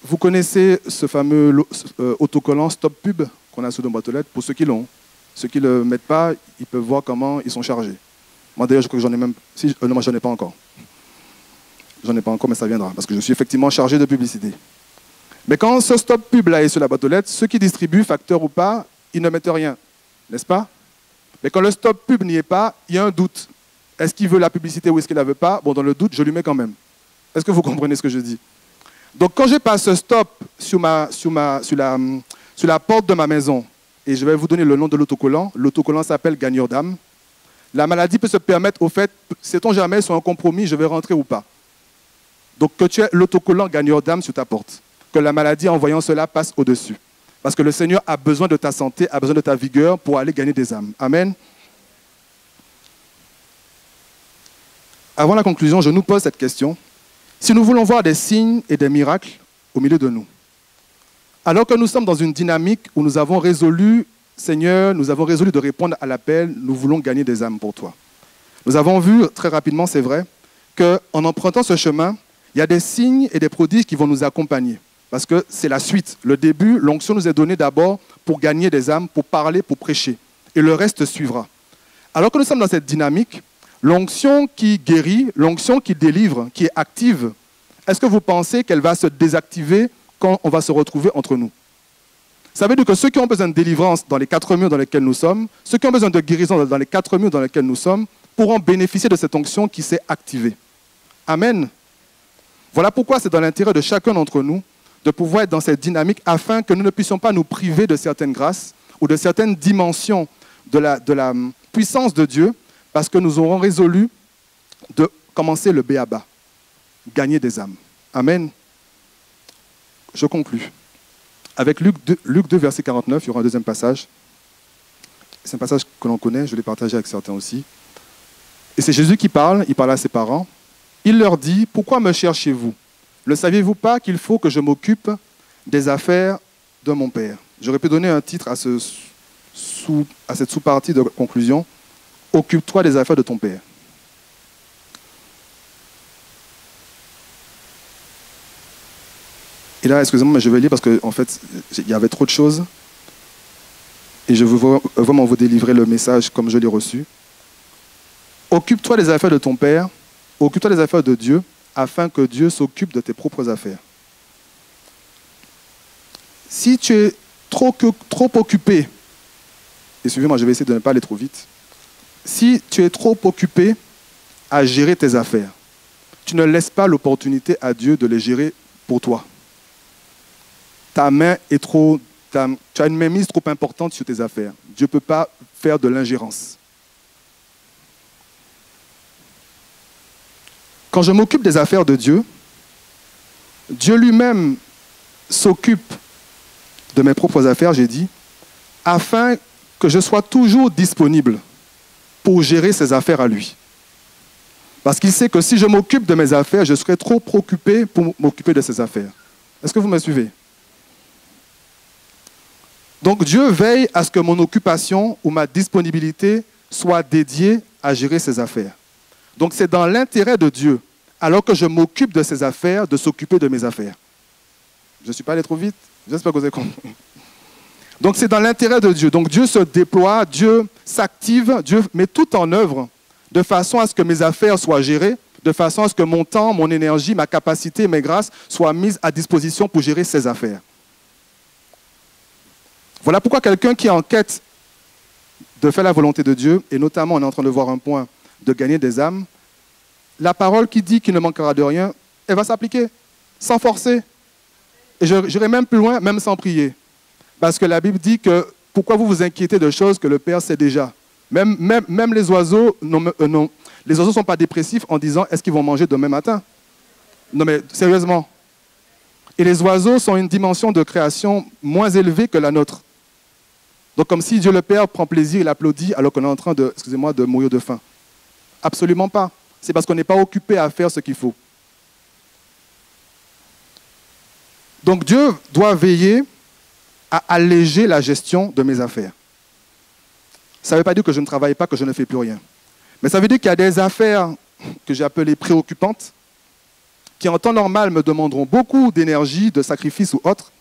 Vous connaissez ce fameux autocollant Stop Pub qu'on a sous nos boîtes aux lettres, pour ceux qui l'ont. Ceux qui ne le mettent pas, ils peuvent voir comment ils sont chargés. Moi d'ailleurs, je crois que j'en ai même... non, moi j'en ai pas encore. J'en ai pas encore, mais ça viendra, parce que je suis effectivement chargé de publicité. Mais quand ce Stop Pub là est sur la boîte aux lettres, ceux qui distribuent, facteurs ou pas, ils ne mettent rien, n'est-ce pas? Mais quand le Stop Pub n'y est pas, il y a un doute. Est-ce qu'il veut la publicité ou est-ce qu'il ne la veut pas? Bon, dans le doute, je lui mets quand même. Est-ce que vous comprenez ce que je dis? Donc, quand je passe ce stop sur la porte de ma maison, et je vais vous donner le nom de l'autocollant s'appelle Gagneur d'âme, la maladie peut se permettre, au fait, sait-on jamais, sur un compromis, je vais rentrer ou pas. Donc, que tu aies l'autocollant Gagneur d'âme sur ta porte, que la maladie, en voyant cela, passe au-dessus. Parce que le Seigneur a besoin de ta santé, a besoin de ta vigueur pour aller gagner des âmes. Amen. Avant la conclusion, je nous pose cette question. Si nous voulons voir des signes et des miracles au milieu de nous, alors que nous sommes dans une dynamique où nous avons résolu, Seigneur, nous avons résolu de répondre à l'appel, nous voulons gagner des âmes pour toi. Nous avons vu, très rapidement, c'est vrai, qu'en empruntant ce chemin, il y a des signes et des prodiges qui vont nous accompagner. Parce que c'est la suite. Le début, l'onction nous est donnée d'abord pour gagner des âmes, pour parler, pour prêcher. Et le reste suivra. Alors que nous sommes dans cette dynamique, l'onction qui guérit, l'onction qui délivre, qui est active, est-ce que vous pensez qu'elle va se désactiver quand on va se retrouver entre nous? Ça veut dire que ceux qui ont besoin de délivrance dans les 4 murs dans lesquels nous sommes, ceux qui ont besoin de guérison dans les 4 murs dans lesquels nous sommes, pourront bénéficier de cette onction qui s'est activée. Amen. Voilà pourquoi c'est dans l'intérêt de chacun d'entre nous de pouvoir être dans cette dynamique afin que nous ne puissions pas nous priver de certaines grâces ou de certaines dimensions de la puissance de Dieu, parce que nous aurons résolu de commencer le b.a.-ba, gagner des âmes. Amen. Je conclus. Avec Luc 2, verset 49, il y aura un deuxième passage. C'est un passage que l'on connaît, je l'ai partagé avec certains aussi. Et c'est Jésus qui parle, il parle à ses parents. Il leur dit, « Pourquoi me cherchez-vous? Ne saviez-vous pas qu'il faut que je m'occupe des affaires de mon Père ?» J'aurais pu donner un titre à cette sous-partie de conclusion. « Occupe-toi des affaires de ton Père. » Et là, excusez-moi, mais je vais lire parce qu'en fait, il y avait trop de choses. Et je veux vraiment vous délivrer le message comme je l'ai reçu. Occupe-toi des affaires de ton Père, occupe-toi des affaires de Dieu, afin que Dieu s'occupe de tes propres affaires. Si tu es trop occupé, et suivez-moi, je vais essayer de ne pas aller trop vite. Si tu es trop occupé à gérer tes affaires, tu ne laisses pas l'opportunité à Dieu de les gérer pour toi. Ta main est trop... Tu as une mainmise trop importante sur tes affaires. Dieu ne peut pas faire de l'ingérence. Quand je m'occupe des affaires de Dieu, Dieu lui-même s'occupe de mes propres affaires, j'ai dit, afin que je sois toujours disponible pour gérer ses affaires à lui. Parce qu'il sait que si je m'occupe de mes affaires, je serai trop préoccupé pour m'occuper de ses affaires. Est-ce que vous me suivez? Donc Dieu veille à ce que mon occupation ou ma disponibilité soit dédiée à gérer ses affaires. Donc c'est dans l'intérêt de Dieu, alors que je m'occupe de ses affaires, de s'occuper de mes affaires. Je ne suis pas allé trop vite? J'espère que vous avez compris. Donc c'est dans l'intérêt de Dieu. Donc Dieu se déploie, Dieu s'active, Dieu met tout en œuvre de façon à ce que mes affaires soient gérées, de façon à ce que mon temps, mon énergie, ma capacité, mes grâces soient mises à disposition pour gérer ses affaires. Voilà pourquoi quelqu'un qui est en quête de faire la volonté de Dieu, et notamment on est en train de voir un point de gagner des âmes, la parole qui dit qu'il ne manquera de rien, elle va s'appliquer, sans forcer. Et j'irai même plus loin, même sans prier. Parce que la Bible dit que pourquoi vous vous inquiétez de choses que le Père sait déjà. Même les oiseaux, les oiseaux ne sont pas dépressifs en disant est-ce qu'ils vont manger demain matin? Non mais sérieusement. Et les oiseaux sont une dimension de création moins élevée que la nôtre. Donc comme si Dieu le Père prend plaisir, il applaudit alors qu'on est en train de, de mourir de faim. Absolument pas. C'est parce qu'on n'est pas occupé à faire ce qu'il faut. Donc Dieu doit veiller à alléger la gestion de mes affaires. Ça ne veut pas dire que je ne travaille pas, que je ne fais plus rien. Mais ça veut dire qu'il y a des affaires que j'ai appelées préoccupantes, qui en temps normal me demanderont beaucoup d'énergie, de sacrifice ou autre.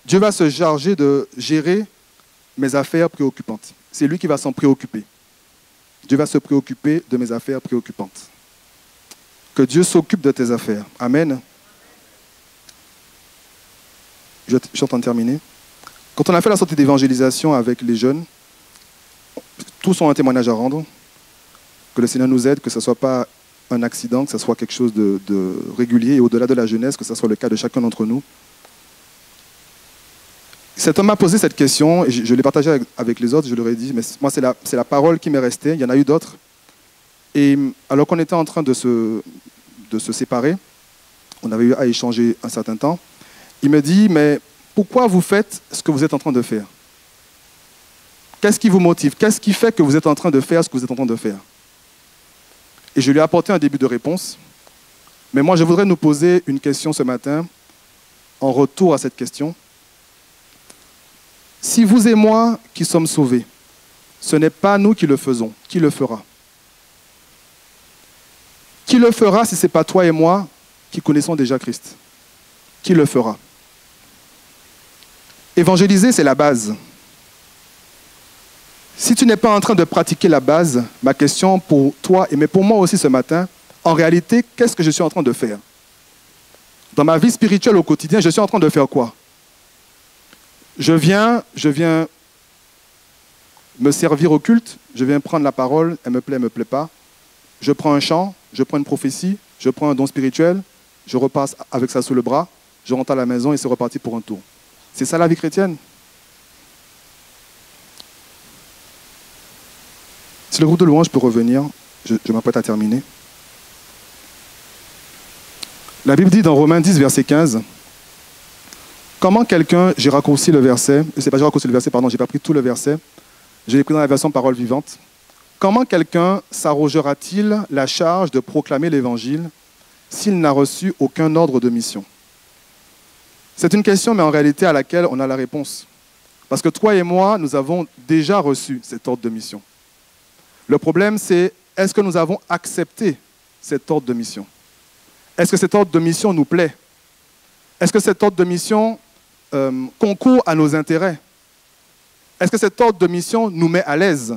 Dieu va se charger de gérer mes affaires préoccupantes. C'est lui qui va s'en préoccuper. Dieu va se préoccuper de mes affaires préoccupantes. Que Dieu s'occupe de tes affaires. Amen. Je suis en train de terminer. Quand on a fait la sortie d'évangélisation avec les jeunes, tous ont un témoignage à rendre. Que le Seigneur nous aide, que ce ne soit pas un accident, que ce soit quelque chose de régulier et au-delà de la jeunesse, que ce soit le cas de chacun d'entre nous. Cet homme m'a posé cette question et je l'ai partagée avec les autres, je leur ai dit, mais moi c'est la parole qui m'est restée, il y en a eu d'autres. Et alors qu'on était en train de se séparer, on avait eu à échanger un certain temps, il me dit, mais pourquoi vous faites ce que vous êtes en train de faire? Qu'est-ce qui vous motive? Qu'est-ce qui fait que vous êtes en train de faire ce que vous êtes en train de faire? Et je lui ai apporté un début de réponse. Mais moi, je voudrais nous poser une question ce matin, en retour à cette question. Si vous et moi qui sommes sauvés, ce n'est pas nous qui le faisons, qui le fera? Qui le fera si ce n'est pas toi et moi qui connaissons déjà Christ? Qui le fera? Évangéliser, c'est la base. Si tu n'es pas en train de pratiquer la base, ma question pour toi, mais pour moi aussi ce matin, en réalité, qu'est-ce que je suis en train de faire? Dans ma vie spirituelle au quotidien, je suis en train de faire quoi? Je viens me servir au culte, je viens prendre la parole, elle me plaît pas. Je prends un chant, je prends une prophétie, je prends un don spirituel, je repasse avec ça sous le bras, je rentre à la maison et c'est reparti pour un tour. C'est ça la vie chrétienne? Si le groupe de louange peut revenir, je m'apprête à terminer. La Bible dit dans Romains 10, verset 15, comment quelqu'un, j'ai raccourci le verset, j'ai pas pris tout le verset, je l'ai pris dans la version parole vivante. Comment quelqu'un s'arrogera-t-il la charge de proclamer l'évangile s'il n'a reçu aucun ordre de mission? C'est une question, mais en réalité à laquelle on a la réponse. Parce que toi et moi, nous avons déjà reçu cet ordre de mission. Le problème, c'est est-ce que nous avons accepté cet ordre de mission? Est-ce que cet ordre de mission nous plaît? Est-ce que cet ordre de mission concourt à nos intérêts? Est-ce que cet ordre de mission nous met à l'aise?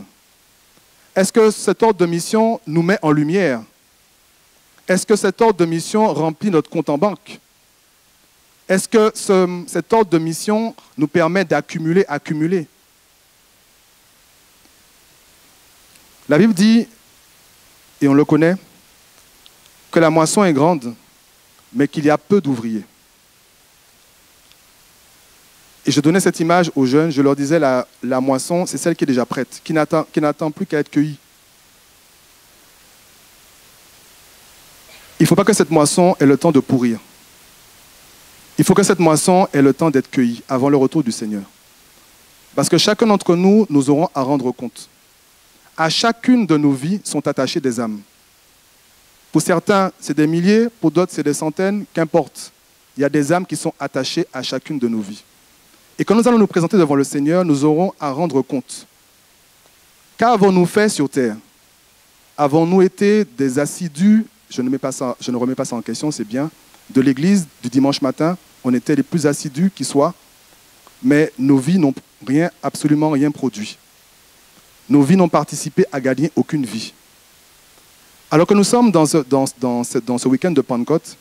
Est-ce que cet ordre de mission nous met en lumière? Est-ce que cet ordre de mission remplit notre compte en banque? Est-ce que cet ordre de mission nous permet d'accumuler? La Bible dit, et on le connaît, que la moisson est grande, mais qu'il y a peu d'ouvriers. Et je donnais cette image aux jeunes, je leur disais, la moisson, c'est celle qui est déjà prête, qui n'attend plus qu'à être cueillie. Il ne faut pas que cette moisson ait le temps de pourrir. Il faut que cette moisson ait le temps d'être cueillie avant le retour du Seigneur. Parce que chacun d'entre nous, nous aurons à rendre compte. À chacune de nos vies sont attachées des âmes. Pour certains, c'est des milliers, pour d'autres, c'est des centaines, qu'importe. Il y a des âmes qui sont attachées à chacune de nos vies. Et quand nous allons nous présenter devant le Seigneur, nous aurons à rendre compte. Qu'avons-nous fait sur terre? Avons-nous été des assidus, je ne remets pas ça en question, c'est bien, de l'église du dimanche matin? On était les plus assidus qui soient, mais nos vies n'ont absolument rien produit. Nos vies n'ont participé à gagner aucune vie. Alors que nous sommes dans ce week-end de Pentecôte,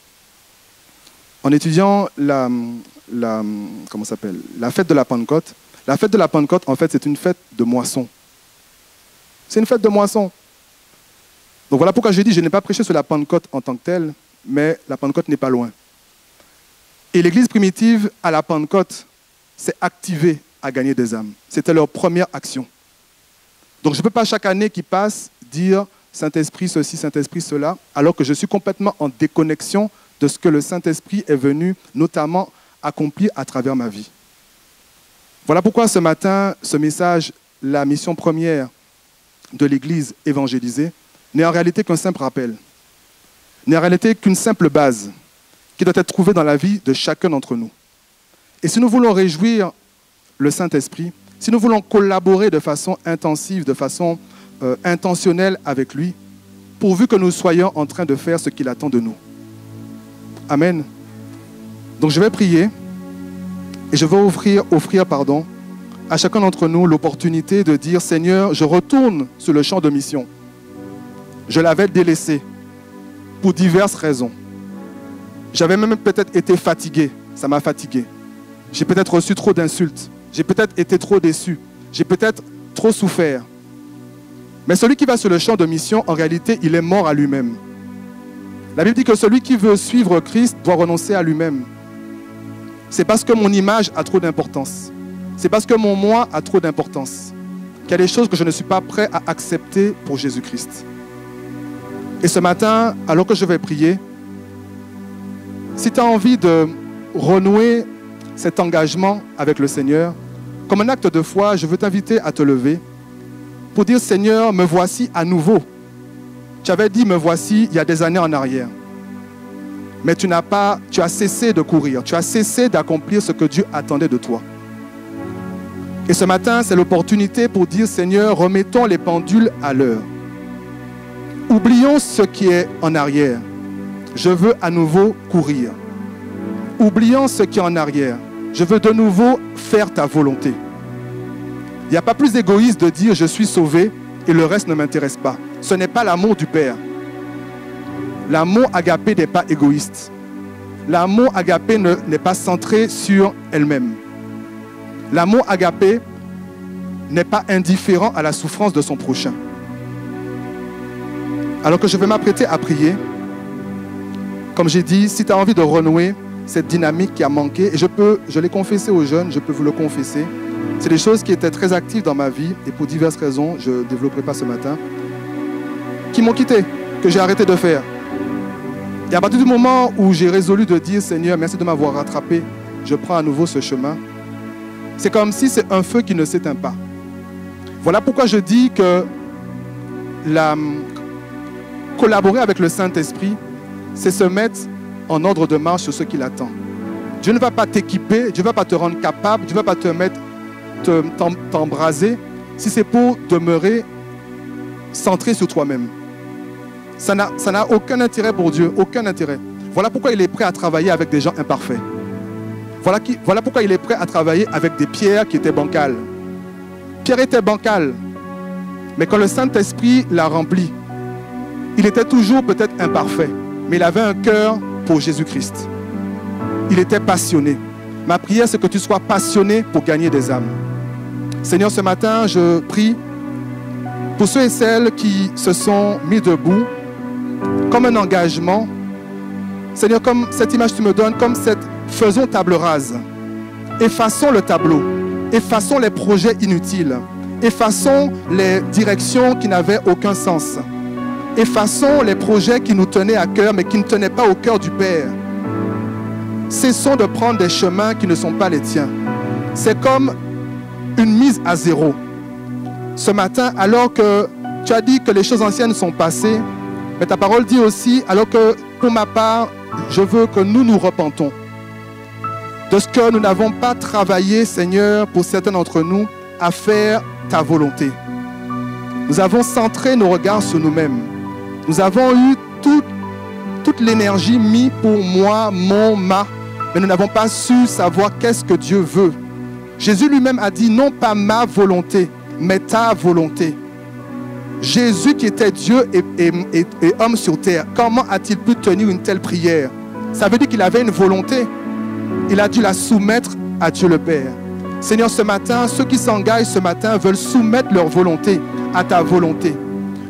en étudiant la fête de la Pentecôte, la fête de la Pentecôte, en fait, c'est une fête de moisson. C'est une fête de moisson. Donc voilà pourquoi je dis, je n'ai pas prêché sur la Pentecôte en tant que telle, mais la Pentecôte n'est pas loin. Et l'Église primitive, à la Pentecôte, s'est activée à gagner des âmes. C'était leur première action. Donc je ne peux pas chaque année qui passe dire Saint-Esprit ceci, Saint-Esprit cela, alors que je suis complètement en déconnexion de ce que le Saint-Esprit est venu notamment accomplir à travers ma vie. Voilà pourquoi ce matin, ce message, la mission première de l'Église évangélisée, n'est en réalité qu'un simple rappel, n'est en réalité qu'une simple base qui doit être trouvée dans la vie de chacun d'entre nous. Et si nous voulons réjouir le Saint-Esprit, si nous voulons collaborer de façon intensive, de façon intentionnelle avec lui, pourvu que nous soyons en train de faire ce qu'il attend de nous. Amen. Donc je vais prier et je vais offrir à chacun d'entre nous l'opportunité de dire « Seigneur, je retourne sur le champ de mission. Je l'avais délaissé pour diverses raisons. J'avais même peut-être été fatigué, ça m'a fatigué. J'ai peut-être reçu trop d'insultes. J'ai peut-être été trop déçu. J'ai peut-être trop souffert. Mais celui qui va sur le champ de mission, en réalité, il est mort à lui-même. La Bible dit que celui qui veut suivre Christ doit renoncer à lui-même. C'est parce que mon image a trop d'importance. C'est parce que mon moi a trop d'importance qu'il y a des choses que je ne suis pas prêt à accepter pour Jésus-Christ. Et ce matin, alors que je vais prier, si tu as envie de renouer cet engagement avec le Seigneur, comme un acte de foi, je veux t'inviter à te lever pour dire « Seigneur, me voici à nouveau ». Tu avais dit « me voici » il y a des années en arrière. Mais tu as cessé de courir, tu as cessé d'accomplir ce que Dieu attendait de toi. Et ce matin, c'est l'opportunité pour dire « Seigneur, remettons les pendules à l'heure. Oublions ce qui est en arrière. Je veux à nouveau courir. Oublions ce qui est en arrière. Je veux de nouveau faire ta volonté. » Il n'y a pas plus égoïste de dire « je suis sauvé et le reste ne m'intéresse pas ». Ce n'est pas l'amour du Père. L'amour agapé n'est pas égoïste. L'amour agapé n'est pas centré sur elle-même. L'amour agapé n'est pas indifférent à la souffrance de son prochain. Alors que je vais m'apprêter à prier, comme j'ai dit, si tu as envie de renouer cette dynamique qui a manqué, et je l'ai confessé aux jeunes, je peux vous le confesser, c'est des choses qui étaient très actives dans ma vie, et pour diverses raisons, je ne développerai pas ce matin, qui m'ont quitté, que j'ai arrêté de faire. Et à partir du moment où j'ai résolu de dire « Seigneur, merci de m'avoir rattrapé, je prends à nouveau ce chemin », c'est comme si c'est un feu qui ne s'éteint pas. Voilà pourquoi je dis que collaborer avec le Saint-Esprit, c'est se mettre en ordre de marche sur ce qu'il attend. Dieu ne va pas t'équiper, Dieu ne va pas te rendre capable, Dieu ne va pas t'embraser si c'est pour demeurer centré sur toi-même. Ça n'a aucun intérêt pour Dieu, aucun intérêt. Voilà pourquoi il est prêt à travailler avec des gens imparfaits. Voilà pourquoi il est prêt à travailler avec des pierres qui étaient bancales. Pierre était bancal, mais quand le Saint-Esprit l'a rempli, il était toujours peut-être imparfait, mais il avait un cœur pour Jésus-Christ. Il était passionné. Ma prière, c'est que tu sois passionné pour gagner des âmes. Seigneur, ce matin, je prie pour ceux et celles qui se sont mis debout, comme un engagement. Seigneur, comme cette image que tu me donnes, comme cette faisons table rase. Effaçons le tableau. Effaçons les projets inutiles. Effaçons les directions qui n'avaient aucun sens. Effaçons les projets qui nous tenaient à cœur, mais qui ne tenaient pas au cœur du Père. Cessons de prendre des chemins qui ne sont pas les tiens. C'est comme une mise à zéro. Ce matin, alors que tu as dit que les choses anciennes sont passées, mais ta parole dit aussi, alors que pour ma part, je veux que nous nous repentons de ce que nous n'avons pas travaillé, Seigneur, pour certains d'entre nous, à faire ta volonté. Nous avons centré nos regards sur nous-mêmes. Nous avons eu toute l'énergie mise pour moi, ma, mais nous n'avons pas su savoir qu'est-ce que Dieu veut. Jésus lui-même a dit, non pas ma volonté, mais ta volonté. Jésus qui était Dieu et homme sur terre, comment a-t-il pu tenir une telle prière? Ça veut dire qu'il avait une volonté. Il a dû la soumettre à Dieu le Père. Seigneur, ce matin, ceux qui s'engagent ce matin veulent soumettre leur volonté à ta volonté.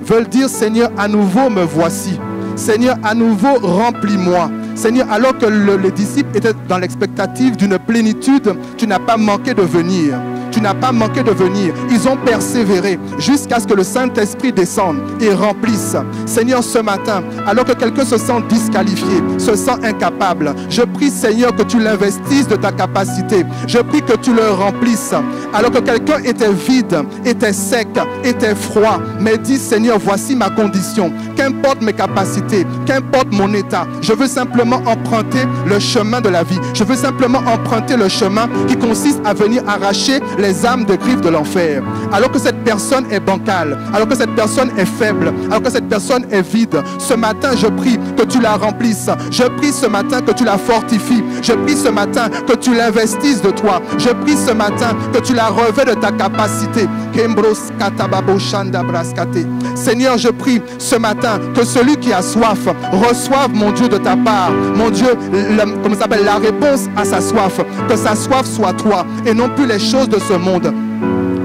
Veulent dire, Seigneur, à nouveau me voici. Seigneur, à nouveau remplis-moi. Seigneur, alors que les disciples étaient dans l'expectative d'une plénitude, tu n'as pas manqué de venir. Tu n'as pas manqué de venir. Ils ont persévéré jusqu'à ce que le Saint-Esprit descende et remplisse. Seigneur, ce matin, alors que quelqu'un se sent disqualifié, se sent incapable, je prie, Seigneur, que tu l'investisses de ta capacité. Je prie que tu le remplisses. Alors que quelqu'un était vide, était sec, était froid, mais dis, Seigneur, voici ma condition. Qu'importe mes capacités, qu'importe mon état, je veux simplement emprunter le chemin de la vie. Je veux simplement emprunter le chemin qui consiste à venir arracher les âmes de griffes de l'enfer. Alors que cette personne est bancale, alors que cette personne est faible, alors que cette personne est vide, ce matin je prie que tu la remplisses. Je prie ce matin que tu la fortifies. Je prie ce matin que tu l'investisses de toi. Je prie ce matin que tu la revêts de ta capacité. Seigneur, je prie ce matin que celui qui a soif reçoive, mon Dieu, de ta part, mon Dieu, la réponse à sa soif. Que sa soif soit toi et non plus les choses de ce monde.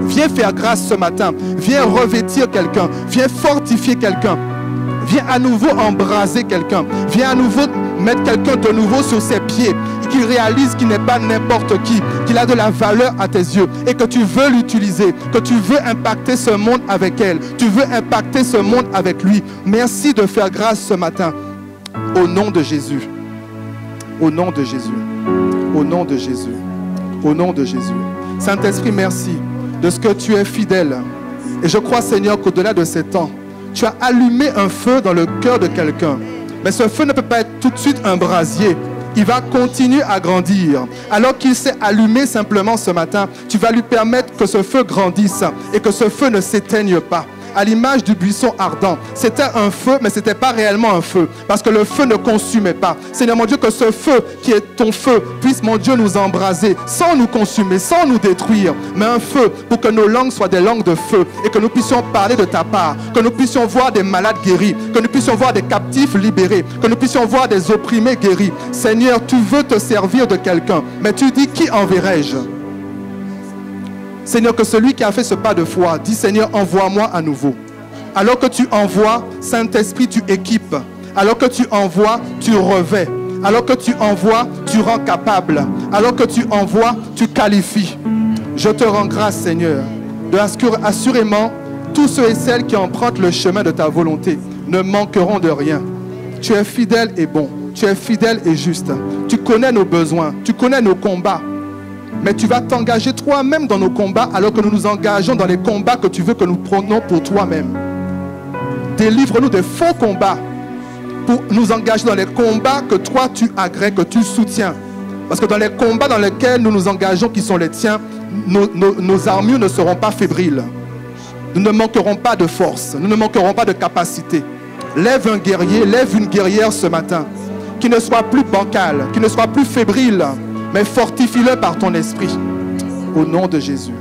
Viens faire grâce ce matin. Viens revêtir quelqu'un. Viens fortifier quelqu'un. Viens à nouveau embraser quelqu'un. Viens à nouveau mettre quelqu'un de nouveau sur ses pieds. Qu'il réalise qu'il n'est pas n'importe qui. Qu'il a de la valeur à tes yeux. Et que tu veux l'utiliser. Que tu veux impacter ce monde avec elle. Tu veux impacter ce monde avec lui. Merci de faire grâce ce matin. Au nom de Jésus. Au nom de Jésus. Au nom de Jésus. Au nom de Jésus. Saint-Esprit, merci de ce que tu es fidèle. Et je crois, Seigneur, qu'au-delà de ces temps, tu as allumé un feu dans le cœur de quelqu'un. Mais ce feu ne peut pas être tout de suite un brasier. Il va continuer à grandir. Alors qu'il s'est allumé simplement ce matin, tu vas lui permettre que ce feu grandisse et que ce feu ne s'éteigne pas. À l'image du buisson ardent. C'était un feu, mais ce n'était pas réellement un feu. Parce que le feu ne consumait pas. Seigneur mon Dieu, que ce feu qui est ton feu puisse, mon Dieu, nous embraser, sans nous consumer, sans nous détruire. Mais un feu pour que nos langues soient des langues de feu. Et que nous puissions parler de ta part. Que nous puissions voir des malades guéris. Que nous puissions voir des captifs libérés. Que nous puissions voir des opprimés guéris. Seigneur, tu veux te servir de quelqu'un. Mais tu dis, qui enverrai-je? Seigneur, que celui qui a fait ce pas de foi dit, Seigneur, envoie-moi à nouveau. Alors que tu envoies, Saint-Esprit, tu équipes. Alors que tu envoies, tu revêts. Alors que tu envoies, tu rends capable. Alors que tu envoies, tu qualifies. Je te rends grâce, Seigneur, de assurément, tous ceux et celles qui empruntent le chemin de ta volonté ne manqueront de rien. Tu es fidèle et bon. Tu es fidèle et juste. Tu connais nos besoins. Tu connais nos combats. Mais tu vas t'engager toi-même dans nos combats alors que nous nous engageons dans les combats que tu veux que nous prenions pour toi-même. Délivre-nous des faux combats pour nous engager dans les combats que toi tu agrées, que tu soutiens. Parce que dans les combats dans lesquels nous nous engageons qui sont les tiens, nos armures ne seront pas fébriles. Nous ne manquerons pas de force, nous ne manquerons pas de capacité. Lève un guerrier, lève une guerrière ce matin qui ne soit plus bancal, qui ne soit plus fébrile, mais fortifie-le par ton esprit. Au nom de Jésus.